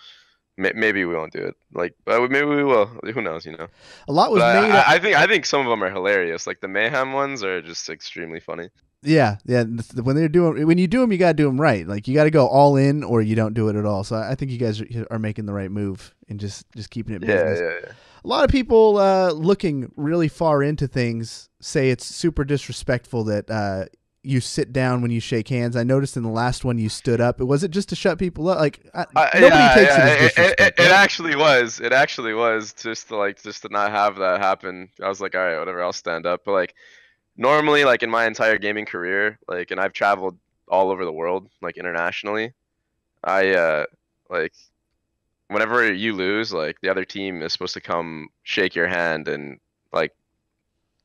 maybe we won't do it. Like, maybe we will. Who knows? You know. A lot was But made. I think some of them are hilarious. Like the mayhem ones are just extremely funny. Yeah. When you do them, you gotta do them right. Like you gotta go all in, or you don't do it at all. So I think you guys are making the right move and just keeping it business. Yeah. A lot of people looking really far into things say it's super disrespectful that you sit down when you shake hands. I noticed in the last one you stood up. Was it just to shut people up? Like nobody takes it as disrespect. It actually was. It actually was just to not have that happen. I was like, all right, whatever, I'll stand up. But like normally, like in my entire gaming career, like, and I've traveled all over the world, like internationally, I like whenever you lose, like the other team is supposed to come shake your hand, and like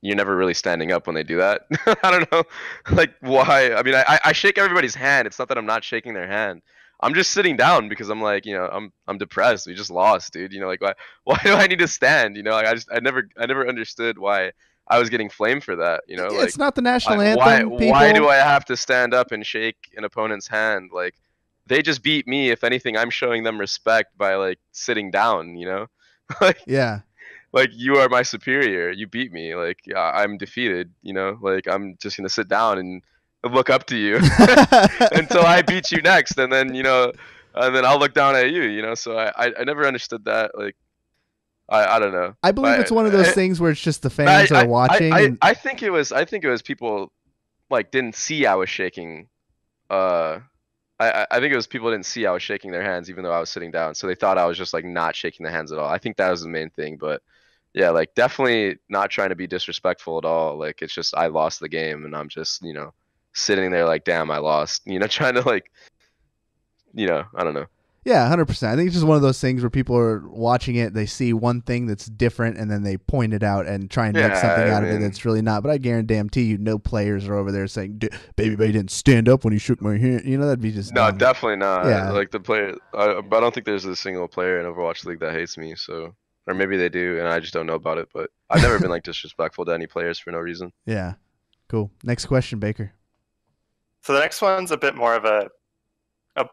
you're never really standing up when they do that. I don't know, like why. I mean, I shake everybody's hand. It's not that I'm not shaking their hand. I'm just sitting down because I'm like, you know, I'm depressed. We just lost, dude. You know, like why do I need to stand? You know, like I never understood why I was getting flamed for that. You know, like it's not the national anthem. Why do I have to stand up and shake an opponent's hand? Like they just beat me. If anything, I'm showing them respect by like sitting down. You know, like yeah. Like you are my superior. You beat me. Like I'm defeated. You know, like I'm just gonna sit down and look up to you until I beat you next, and then you know, and then I'll look down at you. You know, so I never understood that. Like I don't know. I believe it's one of those things where it's just the fans are watching. I think it was people like didn't see I was shaking. I think it was people didn't see I was shaking their hands even though I was sitting down, so they thought I was just like not shaking their hands at all. I think that was the main thing, but. Yeah, like definitely not trying to be disrespectful at all. Like it's just I lost the game and I'm just, you know, sitting there like, damn, I lost. You know, trying to like, you know, I don't know. Yeah, 100%. I think it's just one of those things where people are watching it, they see one thing that's different, and then they point it out and try and make something out of it that's really not. But I guarantee you, no players are over there saying, Babybay didn't stand up when he shook my hand. You know, that'd be just no, dumb. definitely not. Yeah. Like the player, I don't think there's a single player in Overwatch League that hates me. So. Or maybe they do, and I just don't know about it. But I've never been like disrespectful to any players for no reason. Yeah, cool. Next question, Baker. So the next one's a bit more of a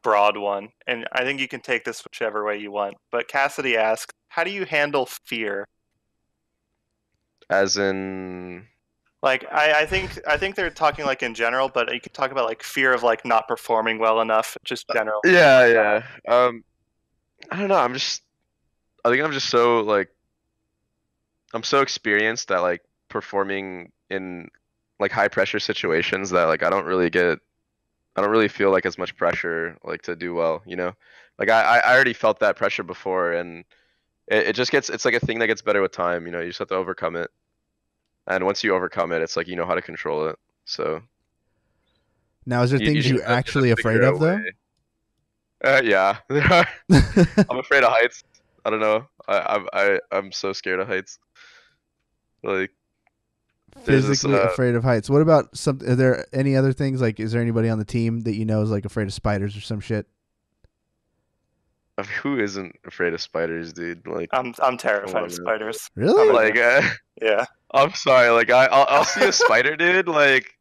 broad one, and I think you can take this whichever way you want. But Cassidy asks, how do you handle fear? As in, like I think they're talking like in general, but you could talk about like fear of like not performing well enough, just general. Yeah. I don't know. I think I'm just so like I'm so experienced at like performing in like high pressure situations that like I don't really feel like as much pressure like to do well, you know? Like I already felt that pressure before, and it's like a thing that gets better with time, you know, you just have to overcome it. and once you overcome it, it's like you know how to control it. So Now, is there things you you're just actually figure afraid out of, a though? yeah, there are. I'm afraid of heights. I don't know. I'm so scared of heights. Like there's this Physically afraid of heights. What about some? Are there any other things? Like, is there anybody on the team that you know is like afraid of spiders or some shit? who isn't afraid of spiders, dude? Like I'm come terrified on, of man. spiders. Really? Like Yeah. I'm sorry. Like I'll see a spider, dude. Like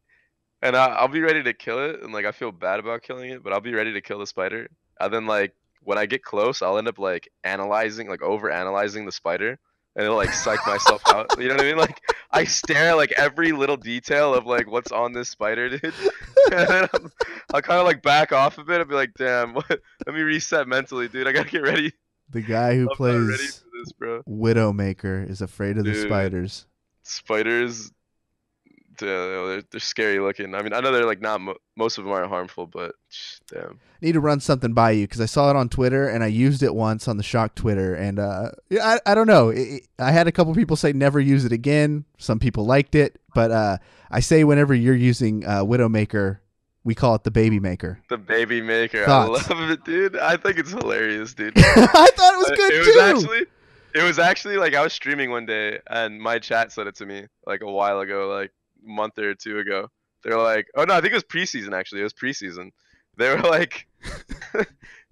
and I'll be ready to kill it, and like I feel bad about killing it, but I'll be ready to kill the spider. And then like when I get close, I'll end up like analyzing, like over analyzing the spider, and it'll like psych myself out. You know what I mean? Like I stare at like every little detail of like what's on this spider, dude. And then I'll kind of like back off a bit and be like, damn, what? Let me reset mentally, dude. I gotta get ready. The guy who I'm not ready plays for this, bro. Widowmaker is afraid of the Dude. spiders. Spiders. They're scary looking. I mean, I know they're like not most of them aren't harmful, but damn. Need to run something by you because I saw it on Twitter and I used it once on the Shock Twitter, and yeah, I don't know. I had a couple people say never use it again. Some people liked it, but I say whenever you're using Widowmaker, we call it the Baby Maker. The Baby Maker, Thoughts? I love it, dude. I think it's hilarious, dude. I thought it was good too. It was actually like I was streaming one day and my chat said it to me like a while ago, like a month or two ago. They're like, oh no, I think it was preseason actually. It was preseason. They were like,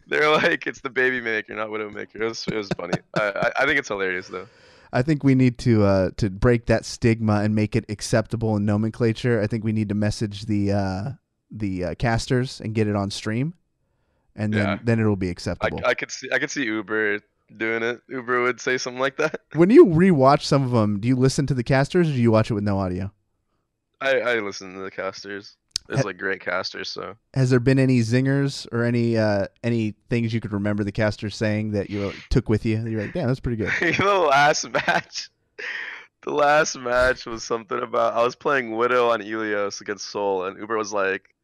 it's the Baby Maker, not Widowmaker. It was funny. I think it's hilarious though. I think we need to break that stigma and make it acceptable in nomenclature. I think we need to message the casters and get it on stream, and then it'll be acceptable. I could see Uber doing it. Uber would say something like that. When you rewatch some of them, do you listen to the casters or do you watch it with no audio? I listen to the casters. There's like great casters. So has there been any zingers or any things you could remember the casters saying that you took with you? You're like, damn, that's pretty good. The last match was something about I was playing Widow on Ilios against Soul, and Uber was like,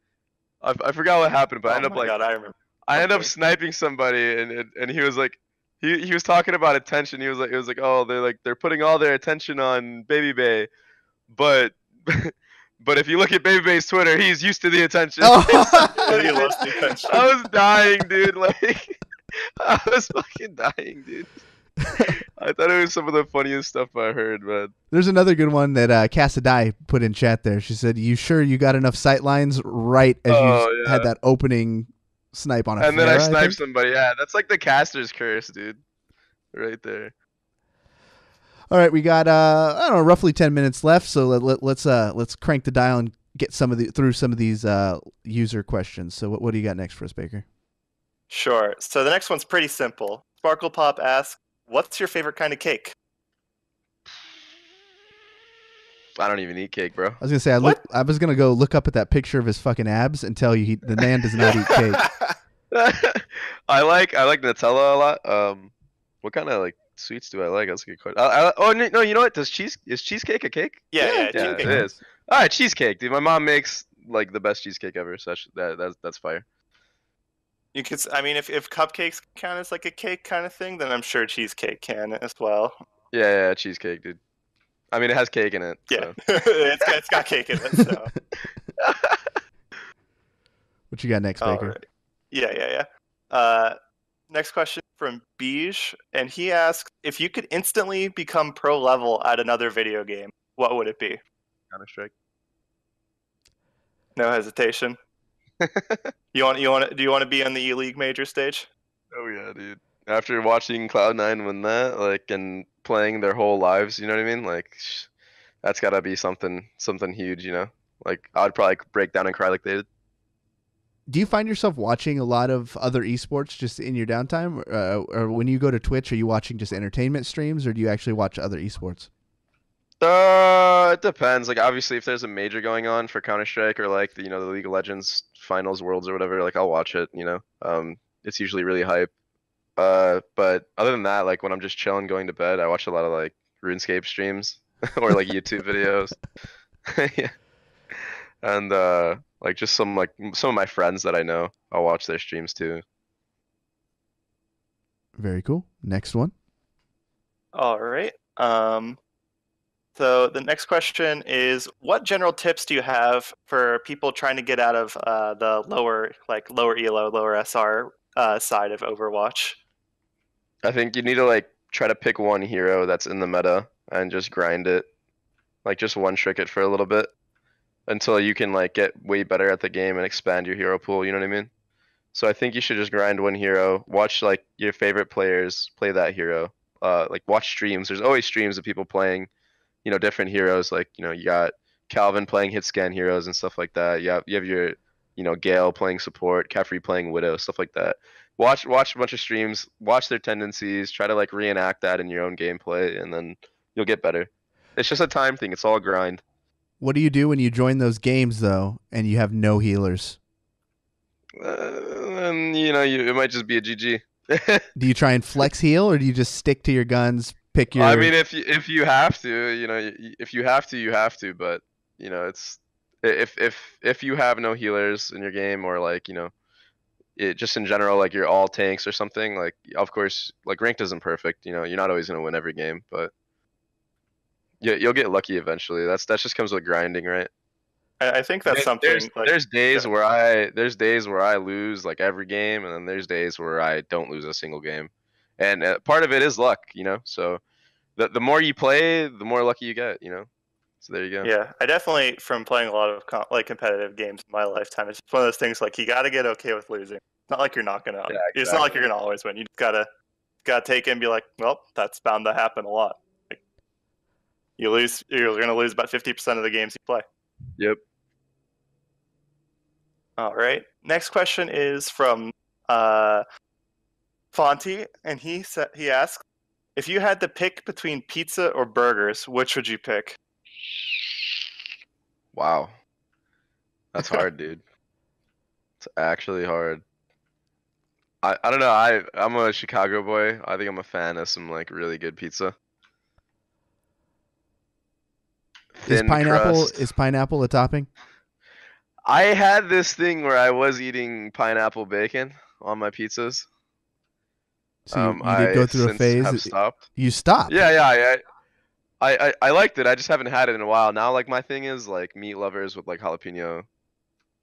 I forgot what happened, but I ended up like, God, I remember. I ended up sniping somebody, and he was like, he was talking about attention. He was like, oh, they're putting all their attention on Babybay, but but if you look at Babybay's Twitter, he's used to the attention. He loves the attention. I was dying, dude. Like I was fucking dying, dude. I thought it was some of the funniest stuff I heard, man. There's another good one that Cassadai put in chat there. She said, you sure you got enough sight lines right as you had that opening snipe on a and flare, then I sniped somebody. Yeah, that's like the caster's curse, dude. Right there. All right, we got I don't know, roughly 10 minutes left, so let's crank the dial and get through some of these user questions. So what do you got next for us, Baker? Sure. So the next one's pretty simple. Sparkle Pop asks, "What's your favorite kind of cake?" I don't even eat cake, bro. I was gonna say I was gonna go look up at that picture of his fucking abs and tell you the man does not eat cake. I like Nutella a lot. What kind of like sweets do I like? That's a good question. Oh no, you know what? Is cheesecake a cake? Yeah, it is. All right, cheesecake, dude. My mom makes like the best cheesecake ever. So that's fire. You could, I mean, if cupcakes count as like a cake kind of thing, then I'm sure cheesecake can as well. Yeah, cheesecake, dude. I mean, it has cake in it. Yeah, So. it's got cake in it. So. What you got next, Baker? Right. Yeah. Next question from Beige, and he asks, if you could instantly become pro level at another video game, what would it be? Counter-Strike. No hesitation. Do you want to be on the E-League major stage? Oh yeah, dude. After watching Cloud9 win that, like, and playing their whole lives, you know what I mean? Like, that's gotta be something huge, you know? Like, I'd probably break down and cry like they did. Do you find yourself watching a lot of other esports just in your downtime, or when you go to Twitch, are you watching just entertainment streams, or do you actually watch other esports? It depends. Like, obviously, if there's a major going on for Counter-Strike or like the League of Legends finals, worlds, or whatever, like I'll watch it. It's usually really hype. But other than that, like when I'm just chilling, going to bed, I watch a lot of like RuneScape streams or like YouTube videos. Yeah. And like just some of my friends that I know, I'll watch their streams too. Very cool. Next one. All right. So the next question is, what general tips do you have for people trying to get out of the lower ELO, lower SR side of Overwatch? I think you need to like try to pick one hero that's in the meta and just grind it. Like just one trick it for a little bit until you can like get way better at the game and expand your hero pool, you know what I mean? So I think you should just grind one hero, watch like your favorite players play that hero. Like watch streams. There's always streams of people playing, different heroes. Like, you got Calvin playing hit scan heroes and stuff like that. You have your, Gale playing support, Caffrey playing Widow, stuff like that. Watch a bunch of streams, watch their tendencies, try to like reenact that in your own gameplay, and then you'll get better. It's just a time thing. It's all a grind. What do you do when you join those games though, and you have no healers? And it might just be a GG. Do you try and flex heal, or do you just stick to your guns? Pick your. I mean, if you have to, if you have to, you have to. But it's if you have no healers in your game, or like it just in general, like you're all tanks or something. Like of course, like ranked isn't perfect. You're not always gonna win every game, but yeah, you'll get lucky eventually. That just comes with grinding, right? I think that's something. There's days where I lose like every game, and then there's days where I don't lose a single game, and part of it is luck, So the more you play, the more lucky you get, So there you go. Yeah, I definitely, from playing a lot of competitive games in my lifetime, it's one of those things like you got to get okay with losing. It's not like you're not gonna. Yeah, exactly. It's not like you're gonna always win. You just gotta take it and be like, well, that's bound to happen a lot. Like, you're gonna lose about 50% of the games you play. Yep. All right. Next question is from Fonty, and he asks, if you had to pick between pizza or burgers, which would you pick? Wow, that's hard, dude. It's actually hard. I don't know. I'm a Chicago boy. I think I'm a fan of some like really good pizza. Is pineapple a topping? I had this thing where I was eating pineapple bacon on my pizzas. So you did go through a phase. Have stopped. You stopped. Yeah. I liked it. I just haven't had it in a while. Now, like my thing is like meat lovers with like jalapeno.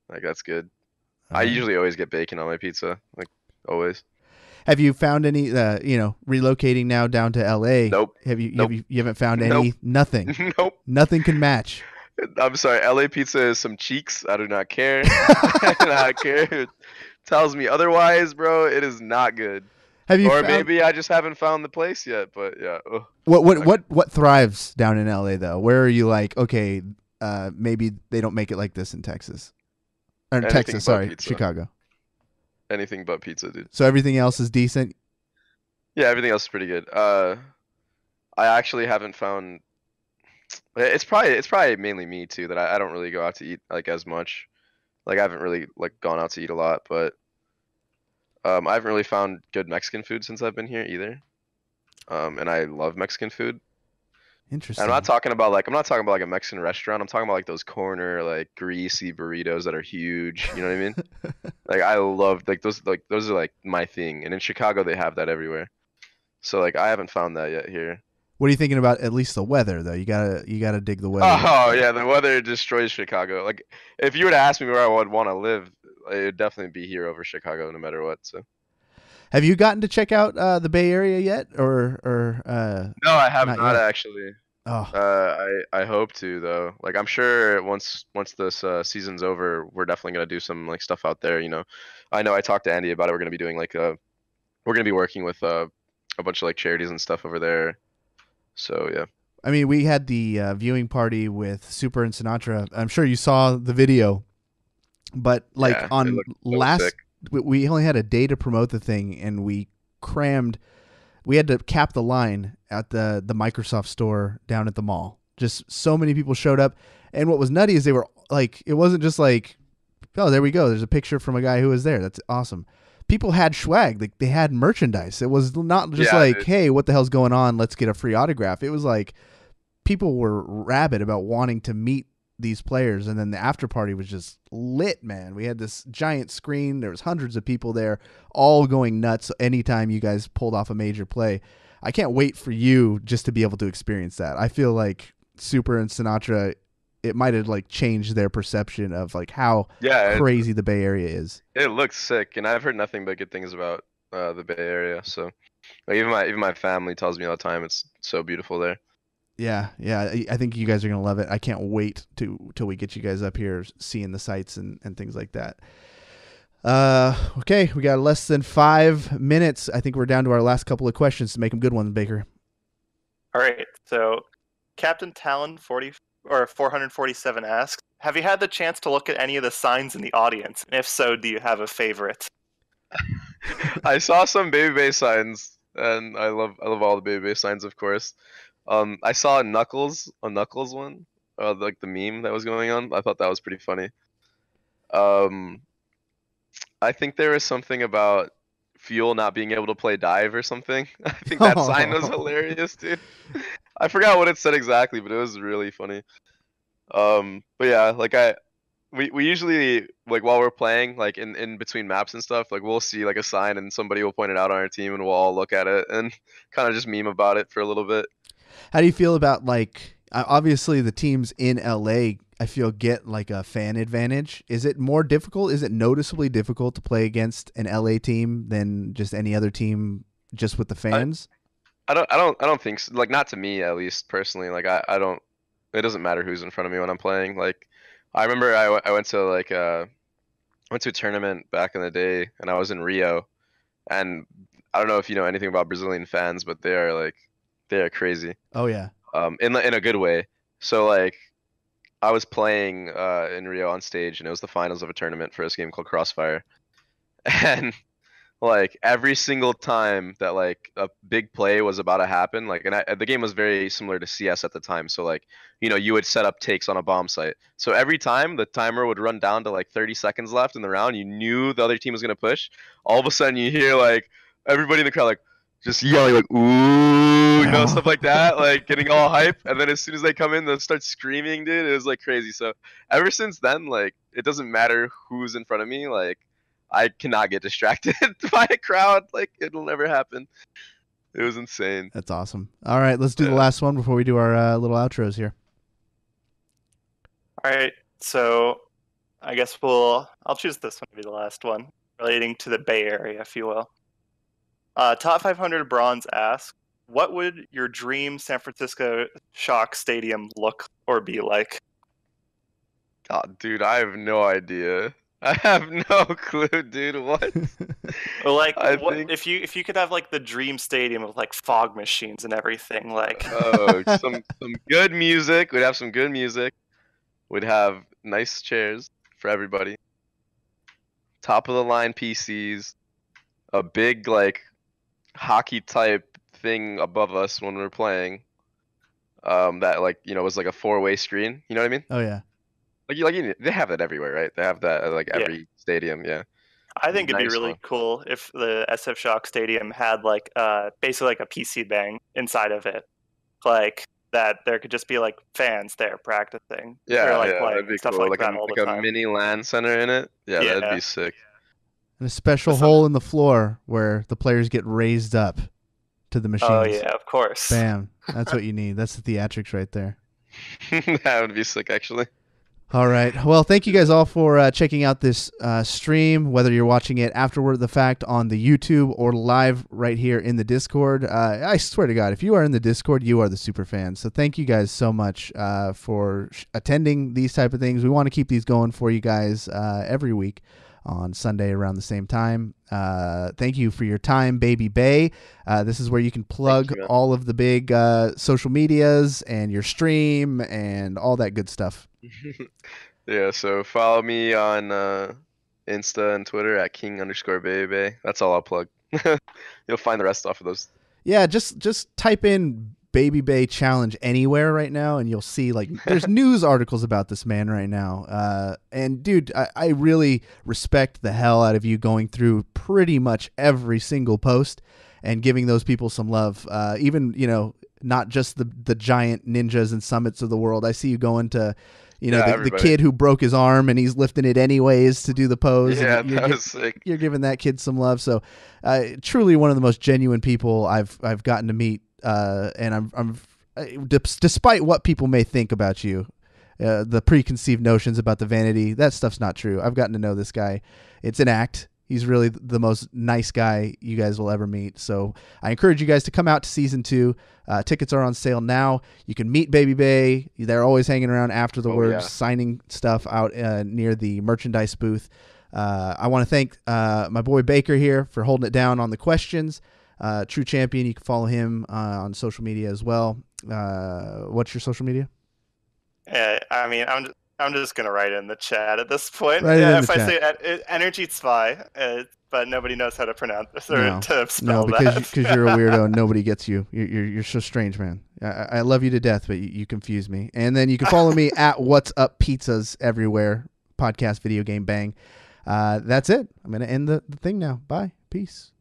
Like that's good. I usually always get bacon on my pizza. Like always. Have you found any? Relocating now down to LA. Nope. You haven't found any? Nothing. Nope. Nothing can match. I'm sorry. LA pizza is some cheeks. I do not care. I do not care. It tells me otherwise, bro. It is not good. Maybe I just haven't found the place yet. But yeah. Ugh. What thrives down in LA though? Where are you like? Okay, maybe they don't make it like this in Texas. Or Texas, sorry, pizza. Chicago. Anything but pizza, dude. So everything else is decent? Yeah, everything else is pretty good. I actually haven't found. It's probably mainly me too that I don't really go out to eat like as much. Like I haven't really like gone out to eat a lot, but I haven't really found good Mexican food since I've been here either. And I love Mexican food. Interesting. And I'm not talking about like a Mexican restaurant. I'm talking about like those corner like greasy burritos that are huge. You know what I mean? Like I love those are like my thing. And in Chicago they have that everywhere. So like I haven't found that yet here. What are you thinking about at least the weather though? You gotta dig the weather. Oh yeah, the weather destroys Chicago. Like if you were to ask me where I would want to live, it would definitely be here over Chicago no matter what. So have you gotten to check out the Bay Area yet, or no, I have not actually. Oh, I hope to though. Like I'm sure once this season's over, we're definitely gonna do some like stuff out there. I know I talked to Andy about it. We're gonna be doing like we're gonna be working with a bunch of like charities and stuff over there. So yeah. I mean, we had the viewing party with Super and Sinatra. I'm sure you saw the video, but like yeah, on last. We only had a day to promote the thing, and we crammed. We had to cap the line at the Microsoft store down at the mall. Just so many people showed up, and what was nutty is they were like, it wasn't just like, oh, there we go. There's a picture from a guy who was there. That's awesome. People had swag. Like they had merchandise. It was not just dude. Hey, what the hell's going on? Let's get a free autograph. It was like people were rabid about wanting to meet these players, and then the after party was just lit, man. We had this giant screen. There was hundreds of people there, all going nuts anytime you guys pulled off a major play. I can't wait for you just to be able to experience that. I feel like Super and Sinatra, it might have like changed their perception of like how Yeah, crazy the Bay Area is. it looks sick, and I've heard nothing but good things about the Bay Area. So like even my family tells me all the time it's so beautiful there. Yeah, I think you guys are gonna love it. I can't wait till we get you guys up here seeing the sights and things like that. Okay, we got less than 5 minutes. I think we're down to our last couple of questions to make them good ones, Baker. All right. So Captain Talon 447 asks, have you had the chance to look at any of the signs in the audience? And if so, do you have a favorite? I saw some Babybay signs, and I love all the Babybay signs, of course. I saw a Knuckles one, like the meme that was going on. I thought that was pretty funny. I think there was something about Fuel not being able to play dive or something. I think that sign was hilarious, dude. I forgot what it said exactly, but it was really funny. But yeah, like we usually, like, while we're playing, like in between maps and stuff, like we'll see like a sign and somebody will point it out on our team and we'll all look at it and kind of just meme about it for a little bit. How do you feel about, like, obviously the teams in LA, I feel, get like a fan advantage? Is it more difficult? Is it noticeably difficult to play against an LA team than just any other team just with the fans? I don't think so. Like, not to me, at least personally. Like I don't, it doesn't matter who's in front of me when I'm playing. Like I remember I went to like went to a tournament back in the day and I was in Rio, and I don't know if you know anything about Brazilian fans, but they are crazy. Oh yeah. In a good way. So like I was playing in Rio on stage, and it was the finals of a tournament for this game called Crossfire. And like every single time that like a big play was about to happen, like, and the game was very similar to CS at the time. So like, you know, you would set up takes on a bomb site. So every time the timer would run down to like 30 seconds left in the round, you knew the other team was gonna push. All of a sudden, you hear like everybody in the crowd like just yelling like "ooh," you know, stuff like that, like getting all hype. And then as soon as they come in, they'll start screaming, dude. It was like crazy. So ever since then, like, it doesn't matter who's in front of me. Like, I cannot get distracted by a crowd. Like, it'll never happen. It was insane. That's awesome. All right, let's do the last one before we do our little outros here. All right. So I guess I'll choose this one to be the last one, relating to the Bay Area, if you will. Top 500 Bronze asks, what would your dream San Francisco Shock Stadium look or be like? God, dude, I have no idea. I have no clue, dude. What? Well, like, if you could have like the dream stadium with like fog machines and everything, like. Oh, some good music. We'd have some good music. We'd have nice chairs for everybody. Top of the line PCs. A big like hockey type thing above us when we're playing. That, like, you know, was like a 4-way screen. You know what I mean? Oh yeah. They have that everywhere, right? They have that at like every stadium. Yeah. I think it'd be really cool if the SF Shock Stadium had like basically like a PC bang inside of it, like that. There could just be like fans there practicing. Yeah, or, like, that'd be stuff cool. like that all the time. A mini LAN center in it. Yeah, that'd be sick. And a special hole in the floor where the players get raised up to the machines. Oh yeah, of course. Bam. That's what you need. That's the theatrics right there. That would be sick, actually. All right. Well, thank you guys all for checking out this stream, whether you're watching it afterward the fact on the YouTube or live right here in the Discord. I swear to God, if you are in the Discord, you are the super fan. So thank you guys so much for attending these type of things. We want to keep these going for you guys every week on Sunday around the same time. Thank you for your time, Babybay. This is where you can plug all of the big social medias and your stream and all that good stuff. Yeah, so follow me on Insta and Twitter at king_babybay. That's all I'll plug. You'll find the rest off of those. Yeah, just type in Babybay challenge anywhere right now, and you'll see like there's news articles about this man right now. And dude, I really respect the hell out of you going through pretty much every single post and giving those people some love. Even, you know, not just the giant ninjas and summits of the world. I see you going to, you know, the kid who broke his arm and he's lifting it anyways to do the pose. Yeah, that was sick. You're giving that kid some love. So, truly one of the most genuine people I've gotten to meet. And despite what people may think about you, the preconceived notions about the vanity, that stuff's not true. I've gotten to know this guy. It's an act. He's really the most nice guy you guys will ever meet. So I encourage you guys to come out to season 2. Tickets are on sale now. You can meet Babybay. They're always hanging around afterwards, signing stuff out near the merchandise booth. I want to thank my boy Baker here for holding it down on the questions. True champion. You can follow him on social media as well. What's your social media? I mean, I'm just gonna write in the chat at this point. If I say energy zwei, but nobody knows how to pronounce this or to spell because you're a weirdo and nobody gets you. You're so strange, man. I love you to death, but you confuse me. And then you can follow me at WhatsUpPizzas everywhere. Podcast, video game, bang. That's it. I'm gonna end the thing now. Bye. Peace.